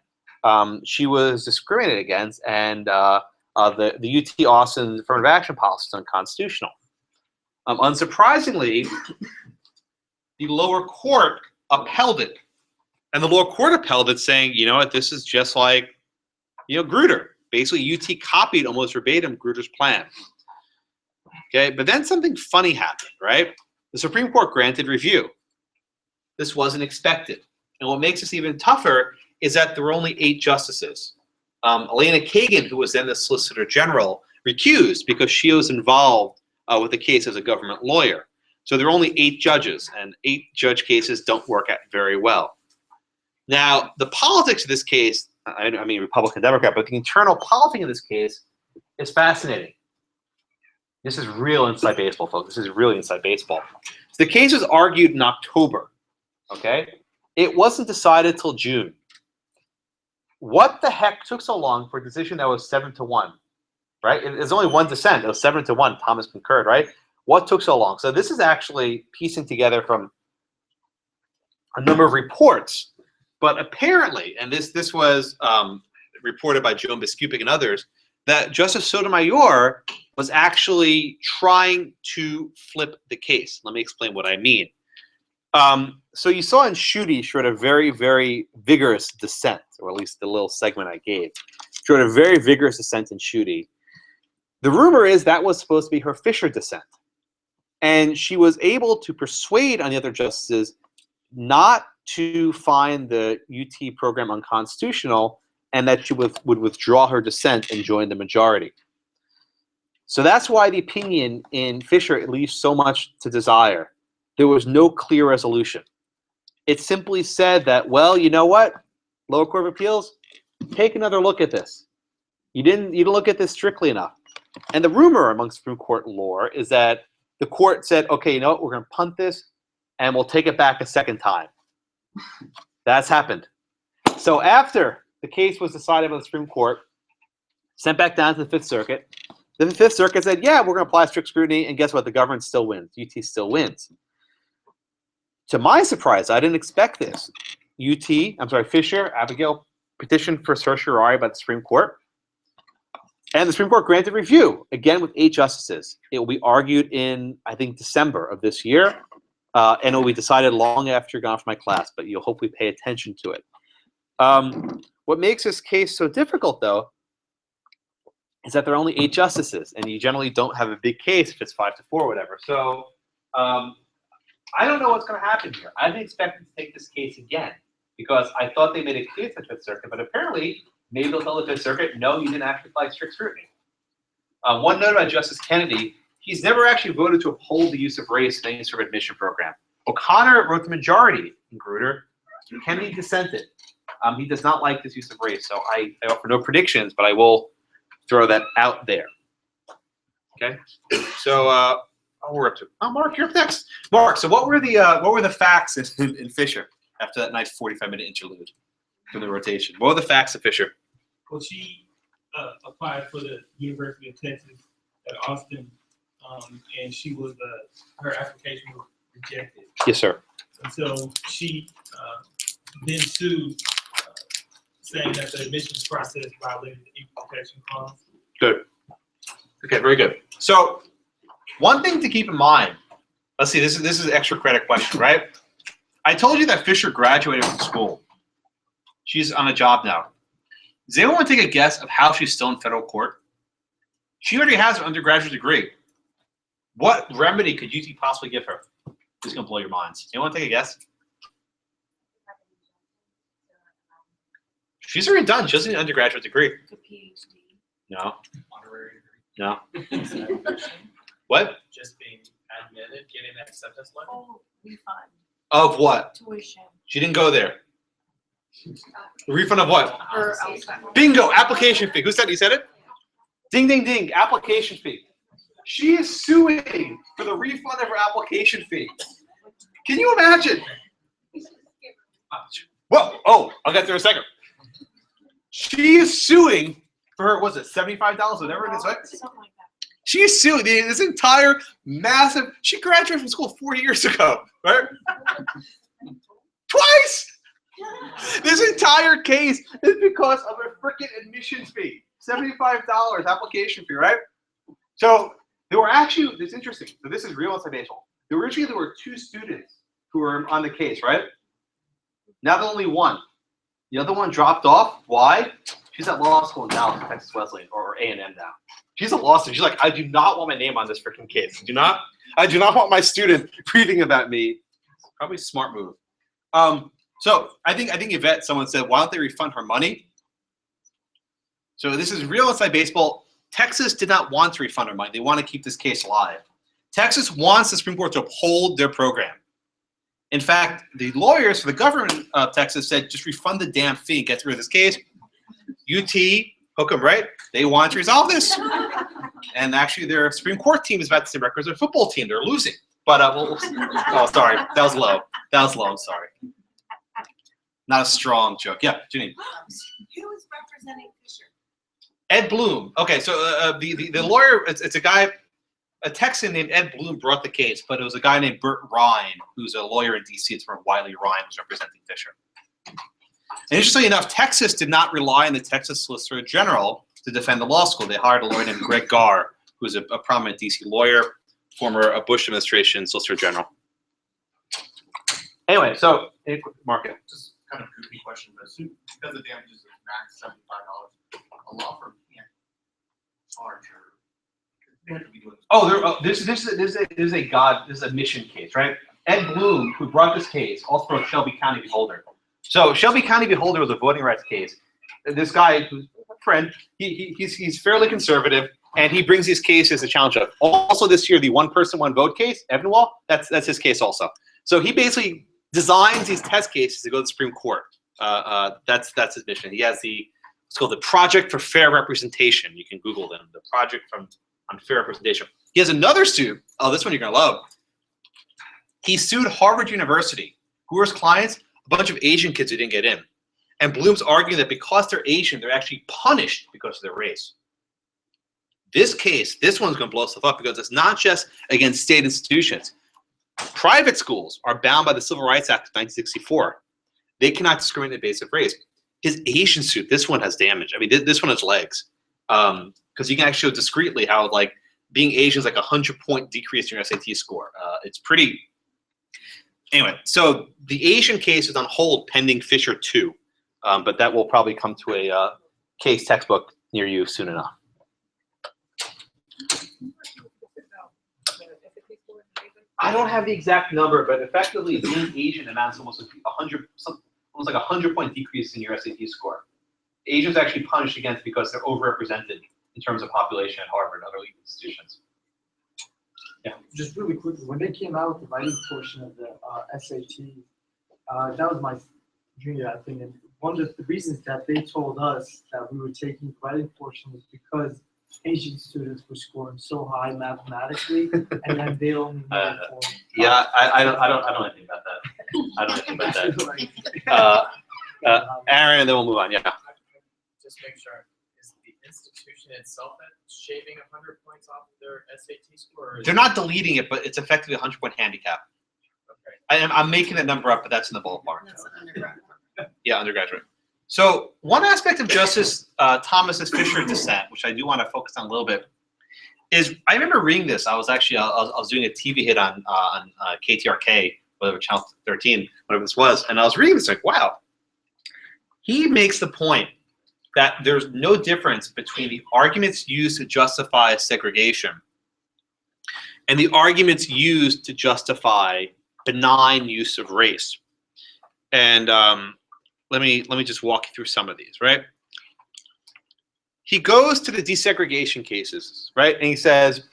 she was discriminated against, and the UT Austin affirmative action policy is unconstitutional. Unsurprisingly, the lower court upheld it. And the lower court upheld it, saying, you know what, this is just like, Grutter. Basically, UT copied almost verbatim Grutter's plan. Okay, but then something funny happened, right? The Supreme Court granted review. This wasn't expected. And what makes this even tougher is that there were only 8 justices. Elena Kagan, who was then the Solicitor General, recused because she was involved with the case as a government lawyer. So there were only 8 judges, and 8-judge cases don't work out very well. Now, the politics of this case, I mean Republican, Democrat, but the internal politics of this case is fascinating. This is real inside baseball, folks. This is really inside baseball. So the case was argued in October, okay? It wasn't decided till June. What the heck took so long for a decision that was 7-1, right? There's only one dissent. It was 7-1. Thomas concurred, right? What took so long? So this is actually piecing together from a number of reports. But apparently, and this was reported by Joan Biskupik and others, that Justice Sotomayor was actually trying to flip the case. Let me explain what I mean. So you saw in Schuette, she wrote a very, very vigorous dissent, or at least the little segment I gave. She wrote a very vigorous dissent in Schuette. The rumor is that was supposed to be her Fisher dissent. And she was able to persuade on the other justices not to find the UT program unconstitutional, and that she would withdraw her dissent and join the majority. So that's why the opinion in Fisher leaves so much to desire. There was no clear resolution. It simply said that, well, you know what, lower court of appeals, take another look at this. You didn't look at this strictly enough. And the rumor among Supreme Court lore is that the court said, okay, you know what, we're going to punt this, and we'll take it back a second time. That's happened. So after the case was decided by the Supreme Court, sent back down to the Fifth Circuit, then the Fifth Circuit said, yeah, we're going to apply strict scrutiny, and guess what? The government still wins. UT still wins. To my surprise, I didn't expect this. Fisher, Abigail, petitioned for certiorari by the Supreme Court. And the Supreme Court granted review, again with 8 justices. It will be argued in, I think, December of this year, and it will be decided long after you're gone from my class, but you'll hopefully pay attention to it. What makes this case so difficult, though, is that there are only 8 justices, and you generally don't have a big case if it's 5-4 or whatever. So I don't know what's going to happen here. I didn't expect them to take this case again, because I thought they made it clear to the Fifth Circuit, but apparently maybe they'll tell the Fifth Circuit, no, you didn't actually apply strict scrutiny. One note about Justice Kennedy, he's never actually voted to uphold the use of race in any sort of admission program. O'Connor wrote the majority in Grutter. Kennedy dissented. He does not like this use of race, so I offer no predictions, but I will throw that out there. Okay, so we're up to. Oh, Mark, you're up next. Mark, so what were the facts in Fisher after that nice 45-minute interlude from the rotation? What were the facts of Fisher? Well, she applied for the University of Texas at Austin, and she was her application was rejected. Yes, sir. And so she then sued, saying that the admissions process violated the Equal Protection Clause. Good. Okay, very good. So one thing to keep in mind. Let's see. This is an extra credit question, right? I told you that Fisher graduated from school. She's on a job now. Does anyone want to take a guess of how she's still in federal court? She already has her undergraduate degree. What remedy could you possibly give her? This is going to blow your minds. Anyone want to take a guess? She's already done. She doesn't need an undergraduate degree. The PhD. No. Honorary No. degree. What? Just being admitted, getting an acceptance letter. Oh, refund, Of what? tuition. She didn't go there. A refund of what? Or LSAT. Bingo. Application fee. Who said it? You said it? Ding, ding, ding. Application fee. She is suing for the refund of her application fee. Can you imagine? Whoa. Oh, I'll get there in a second. She is suing for her, was it $75, whatever it is, right? Something like that. She is suing this entire massive, she graduated from school 4 years ago, right? Twice! This entire case is because of a freaking admissions fee. $75 application fee, right? So there were actually, it's interesting. So this is real inside baseball. Originally there were 2 students who were on the case, right? Now there's only 1. The other one dropped off. Why? She's at law school in Dallas, Texas Wesleyan, or A&M now. She's a law student. She's like, I do not want my name on this freaking case. I do not want my student reading about me. Probably a smart move. So I think Yvette, someone said, why don't they refund her money? So this is real inside baseball. Texas did not want to refund her money. They want to keep this case alive. Texas wants the Supreme Court to uphold their program. In fact, the lawyers for the government of Texas said, just refund the damn fee and get rid of this case. UT, hook 'em, right? They want to resolve this. And actually, their Supreme Court team is about the same record as their football team. They're losing. But, oh, sorry. That was low. I'm sorry. Not a strong joke. Yeah, Janine. Who is representing Fisher? Ed Bloom. Okay, so the lawyer, it's a guy, a Texan named Ed Bloom brought the case, but it was a guy named Burt Ryan, who's a lawyer in D.C. It's from Wiley Ryan, who's representing Fisher. And interestingly enough, Texas did not rely on the Texas Solicitor General to defend the law school. They hired a lawyer named Greg Garr, who's a prominent D.C. lawyer, former Bush administration Solicitor General. Anyway, so Mark, Just kind of goofy question, but because the damages is max $75, a law firm can't charge or they have to be doing. This is a mission case, right? Ed Bloom, who brought this case, also brought Shelby County v. Holder. So Shelby County v. Holder was a voting rights case. This guy, who's a friend, he's fairly conservative, and he brings these cases to challenge us. Also this year, the one person, one vote case, Evanwall, that's his case also. So he basically designs these test cases to go to the Supreme Court. That's his mission. He has it's called the Project for Fair Representation. You can Google them. The Project on Fair Representation. He has another suit. Oh, this one you're gonna love. He sued Harvard University. Who are his clients? A bunch of Asian kids who didn't get in. And Bloom's arguing that because they're Asian, they're actually punished because of their race. This case, this one's going to blow stuff up because it's not just against state institutions. Private schools are bound by the Civil Rights Act of 1964. They cannot discriminate based on race. His Asian suit, this one has damage. I mean, this one has legs. because you can actually show discretely how like being Asian is like 100-point decrease in your SAT score. It's pretty. Anyway, so the Asian case is on hold pending Fisher 2, but that will probably come to a case textbook near you soon enough. I don't have the exact number, but effectively being Asian amounts to almost like 100-point decrease in your SAT score. Asians actually punished against because they're overrepresented in terms of population at Harvard and other elite institutions. Yeah. Just really quickly, when they came out with the writing portion of the SAT, that was my junior, I think, and one of the reasons that they told us that we were taking the writing portion was because Asian students were scoring so high mathematically, and then they only needed for. Yeah, I don't know anything about that. I don't know anything about that. Aaron, and then we'll move on. Yeah. Just make sure, is the institution itself shaving 100 points off of their SAT score? They're not deleting it, but it's effectively a 100-point handicap. Okay. I'm making that number up, but that's in the ballpark. That's an undergraduate. Yeah, undergraduate. So one aspect of Justice Thomas's Fisher dissent, which I do want to focus on a little bit, is I remember reading this. I was actually I was doing a TV hit on KTRK, whatever, Channel 13, whatever this was, and I was reading this like, wow. He makes the point that there's no difference between the arguments used to justify segregation and the arguments used to justify benign use of race. And let me just walk you through some of these, right? He goes to the desegregation cases, right? And he says,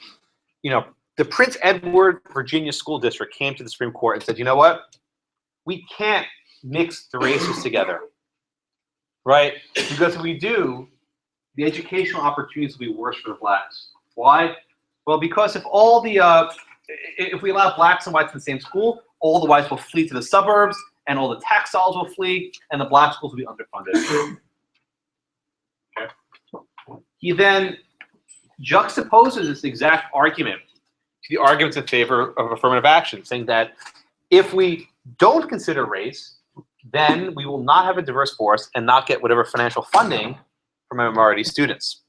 you know, the Prince Edward, Virginia School District came to the Supreme Court and said, you know what? We can't mix the races together, right? Because if we do, the educational opportunities will be worse for the blacks. Why? Well, because if all the if we allow blacks and whites in the same school, all the whites will flee to the suburbs, and all the tax dollars will flee, and the black schools will be underfunded. Okay. He then juxtaposes this exact argument to the arguments in favor of affirmative action, saying that if we don't consider race, then we will not have a diverse force and not get whatever financial funding from minority students.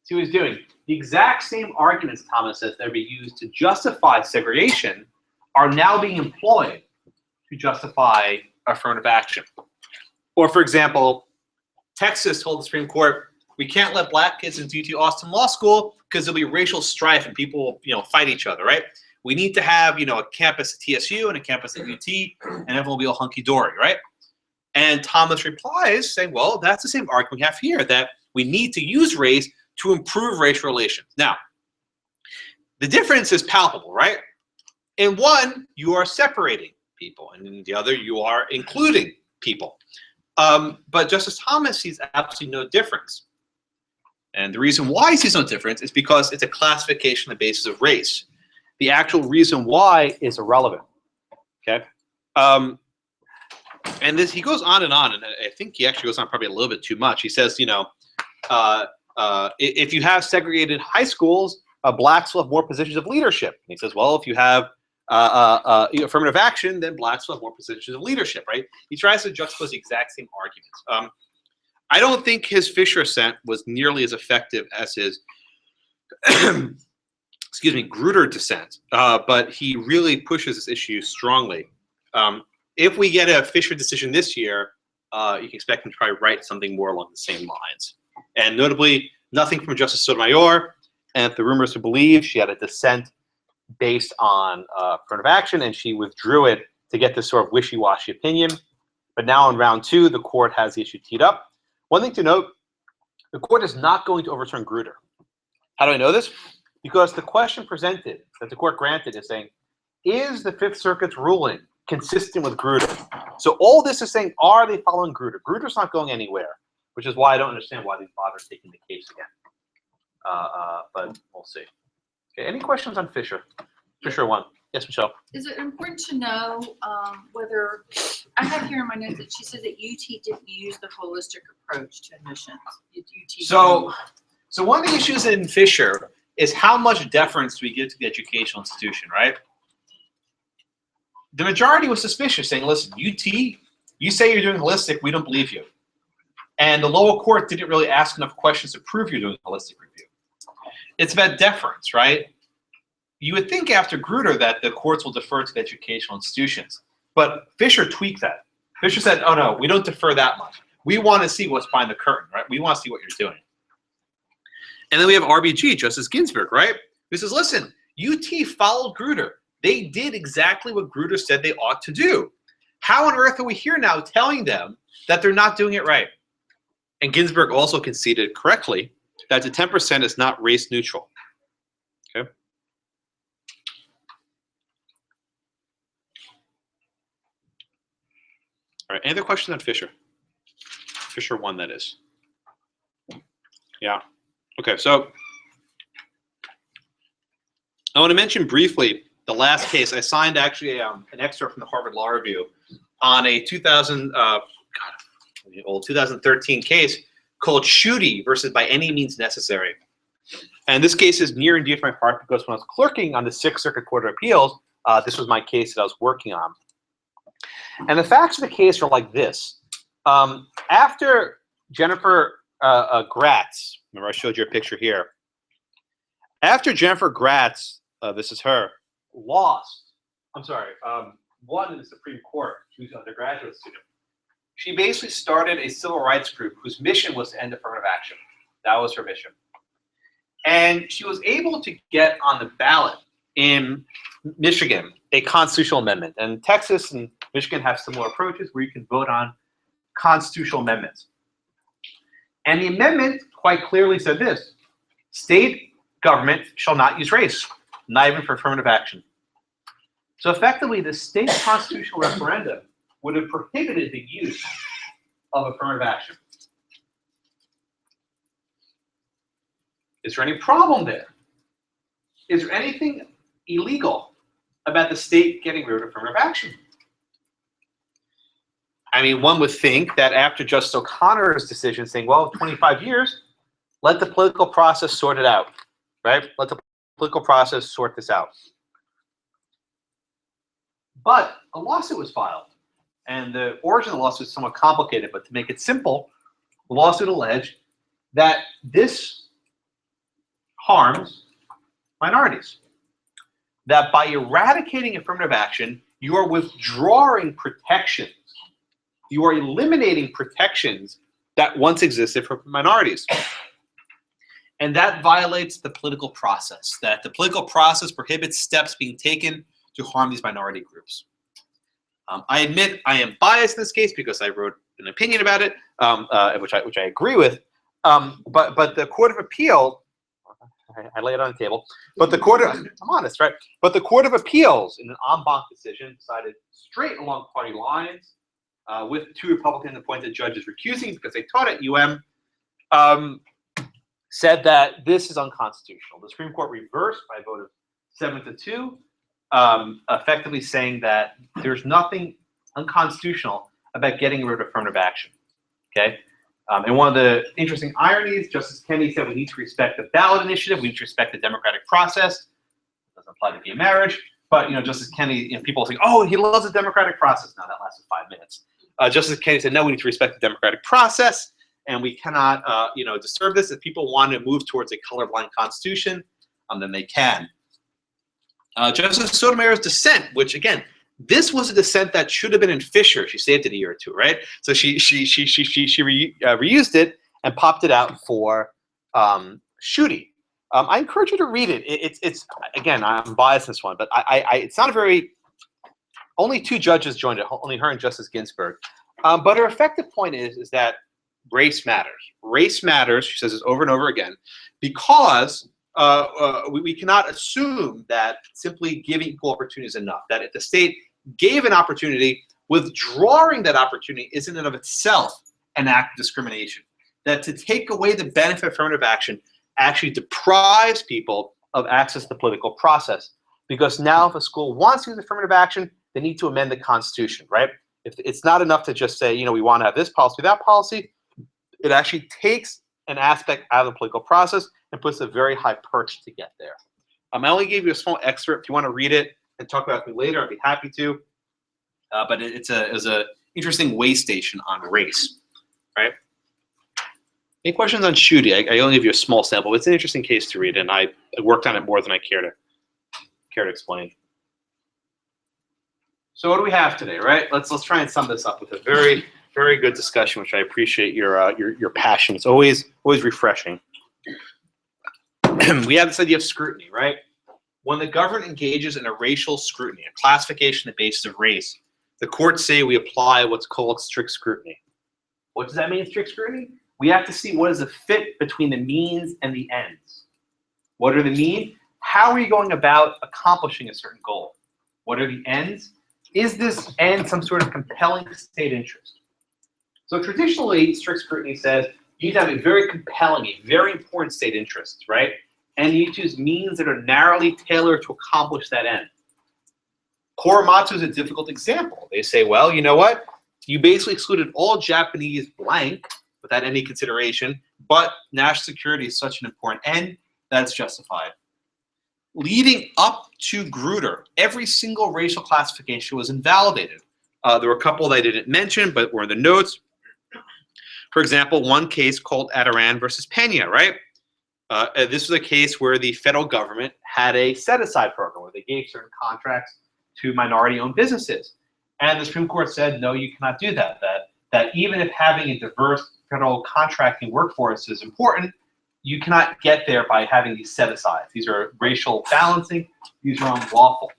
See what he's doing? The exact same arguments, Thomas says, that are being used to justify segregation are now being employed to justify affirmative action. Or, for example, Texas told the Supreme Court, we can't let black kids into UT Austin Law School because there'll be racial strife and people will, you know, fight each other, right? We need to have, you know, a campus at TSU and a campus at UT, and everyone will be all hunky-dory, right? And Thomas replies saying, well, that's the same argument we have here, that we need to use race to improve racial relations. Now, the difference is palpable, right? In one, you are separating people, and in the other, you are including people. But Justice Thomas sees absolutely no difference. And the reason why he sees no difference is because it's a classification on the basis of race. The actual reason why is irrelevant, okay? And this, he goes on, and I think he actually goes on probably a little bit too much. He says, you know, if you have segregated high schools, blacks will have more positions of leadership. And he says, well, if you have affirmative action, then blacks will have more positions of leadership, right? He tries to juxtapose the exact same arguments. I don't think his Fisher dissent was nearly as effective as his, excuse me, Grutter dissent, but he really pushes this issue strongly. If we get a Fisher decision this year, you can expect him to probably write something more along the same lines. And notably, nothing from Justice Sotomayor, and if the rumors to believe, she had a dissent based on affirmative action, and she withdrew it to get this sort of wishy-washy opinion. But now in round 2, the court has the issue teed up. One thing to note, the court is not going to overturn Grutter. How do I know this? Because the question presented that the court granted is saying, is the Fifth Circuit's ruling consistent with Grutter? So all this is saying, are they following Grutter? Grutter's not going anywhere, which is why I don't understand why they bother taking the case again. But we'll see. Okay, any questions on Fisher? Fisher 1. Yes, Michelle? Is it important to know whether, I have here in my notes that she said that UT didn't use the holistic approach to admissions. So one of the issues in Fisher is how much deference do we give to the educational institution, right? The majority was suspicious, saying, listen, UT, you say you're doing holistic, we don't believe you. And the lower court didn't really ask enough questions to prove you're doing a holistic review. It's about deference, right? You would think after Grutter that the courts will defer to the educational institutions. But Fisher tweaked that. Fisher said, oh no, we don't defer that much. We want to see what's behind the curtain, right? We want to see what you're doing. And then we have RBG, Justice Ginsburg, right? Who says, listen, UT followed Grutter. They did exactly what Grutter said they ought to do. How on earth are we here now telling them that they're not doing it right? And Ginsburg also conceded correctly that the 10% is not race neutral. Okay. All right, any other questions on Fisher? Fisher 1, that is. Yeah. Okay, so I want to mention briefly the last case. I signed actually an excerpt from the Harvard Law Review on a 2013 case called Schuette versus By Any Means Necessary. And this case is near and dear to my heart because when I was clerking on the Sixth Circuit Court of Appeals, this was my case that I was working on. And the facts of the case are like this. After Jennifer Gratz, remember I showed you a picture here. After Jennifer Gratz, this is her, won in the Supreme Court, she was an undergraduate student. She basically started a civil rights group whose mission was to end affirmative action. That was her mission. And she was able to get on the ballot in Michigan a constitutional amendment. And Texas and Michigan have similar approaches where you can vote on constitutional amendments. And the amendment quite clearly said this: state government shall not use race, not even for affirmative action. So effectively, the state constitutional referendum would have prohibited the use of affirmative action. Is there any problem there? Is there anything illegal about the state getting rid of affirmative action? I mean, one would think that after Justice O'Connor's decision saying, well, 25 years, let the political process sort it out, right? Let the political process sort this out. But a lawsuit was filed, and the origin of the lawsuit is somewhat complicated, but to make it simple, the lawsuit alleged that this harms minorities. That by eradicating affirmative action, you are withdrawing protections. You are eliminating protections that once existed for minorities. And that violates the political process, that the political process prohibits steps being taken to harm these minority groups. I admit I am biased in this case because I wrote an opinion about it, which I agree with. But the Court of Appeal, I lay it on the table, but the Court of, I'm honest, right? But the Court of Appeals in an en banc decision decided straight along party lines with 2 Republican appointed judges recusing because they taught at UM, said that this is unconstitutional. The Supreme Court reversed by a vote of 7-2, effectively saying that there's nothing unconstitutional about getting rid of affirmative action. Okay, and one of the interesting ironies, Justice Kennedy said we need to respect the ballot initiative, we need to respect the democratic process. It doesn't apply to gay marriage, but Justice Kennedy, people think, oh, he loves the democratic process. Now that lasted 5 minutes. Justice Kennedy said, no, we need to respect the democratic process, and we cannot, disturb this. If people want to move towards a colorblind constitution, then they can. Justice Sotomayor's dissent, which again, this was a dissent that should have been in Fisher. She saved it a year or 2, right? So she reused it and popped it out for Schuette. I encourage you to read it. It's again, I'm biased in this one, but it's not a very. Only 2 judges joined it, only her and Justice Ginsburg. But her effective point is that race matters. Race matters, she says this over and over again, because we cannot assume that simply giving equal opportunity is enough. That if the state gave an opportunity, withdrawing that opportunity is in and of itself an act of discrimination. That to take away the benefit of affirmative action actually deprives people of access to the political process. Because now if a school wants to use affirmative action, they need to amend the Constitution, right? If it's not enough to just say, we want to have this policy, that policy, it actually takes an aspect out of the political process and puts a very high perch to get there. I only gave you a small excerpt. If you want to read it and talk about it later, I'd be happy to. But it's an interesting way station on race, right? Any questions on Schuette? I only give you a small sample, but it's an interesting case to read, and I worked on it more than I care to explain. So what do we have today, right? Let's try and sum this up with a very, very good discussion, which I appreciate your passion. It's always refreshing. We have this idea of scrutiny, right? When the government engages in a racial scrutiny, a classification on the basis of race, the courts say we apply what's called strict scrutiny. What does that mean, strict scrutiny? We have to see what is the fit between the means and the ends. What are the means? How are you going about accomplishing a certain goal? What are the ends? Is this end some sort of compelling state interest? So traditionally, strict scrutiny says you need to have a very compelling, a very important state interest, right? And you choose means that are narrowly tailored to accomplish that end. Korematsu is a difficult example. They say, well, you know what? You basically excluded all Japanese blank without any consideration, but national security is such an important end that's justified. Leading up to Grutter, every single racial classification was invalidated. There were a couple that I didn't mention, but were in the notes. For example, one case called Adiran versus Pena, right? This was a case where the federal government had a set-aside program where they gave certain contracts to minority-owned businesses. And the Supreme Court said, no, you cannot do that. That even if having a diverse federal contracting workforce is important, you cannot get there by having these set-asides. These are racial balancing. These are unlawful.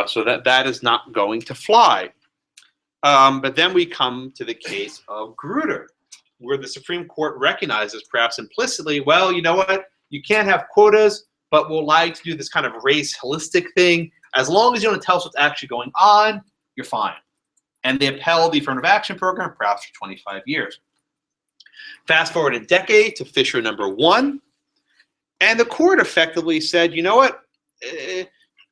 So that is not going to fly. But then we come to the case of Grutter, where the Supreme Court recognizes, perhaps implicitly, well, you know what? You can't have quotas, but we'll like to do this kind of race holistic thing. As long as you don't tell us what's actually going on, you're fine. And they upheld the Affirmative Action program, perhaps for 25 years. Fast forward a decade to Fisher #1, and the court effectively said, you know what?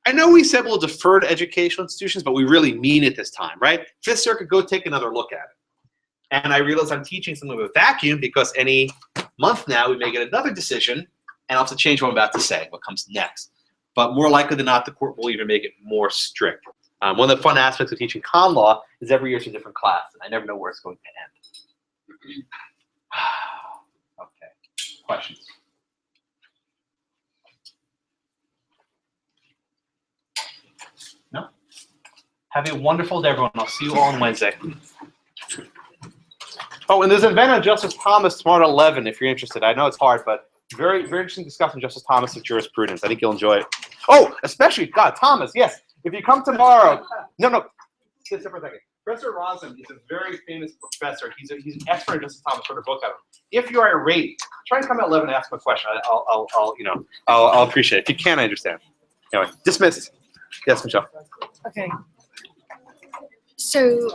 I know we said we'll defer to educational institutions, but we really mean it this time, right? Fifth Circuit, go take another look at it. And I realize I'm teaching something with a vacuum because any month now we may get another decision, and I'll have to change what I'm about to say, what comes next. But more likely than not, the court will even make it more strict. One of the fun aspects of teaching ConLaw is every year it's a different class, and I never know where it's going to end. Okay, questions? No? Have a wonderful day, everyone. I'll see you all on Wednesday. Oh, and there's an event on Justice Thomas tomorrow at 11 if you're interested. I know it's hard, but very, very interesting discussion on Justice Thomas of jurisprudence. I think you'll enjoy it. Oh, especially, God, Thomas, yes. If you come tomorrow, no, sit for a second. Professor Rosen is a very famous professor. He's an expert in Justice Thomas, wrote a book on him. If you are irate, try and come at 11 and ask him a question. I'll appreciate it. If you can, I understand. Anyway, dismissed. Yes, Michelle. Okay. So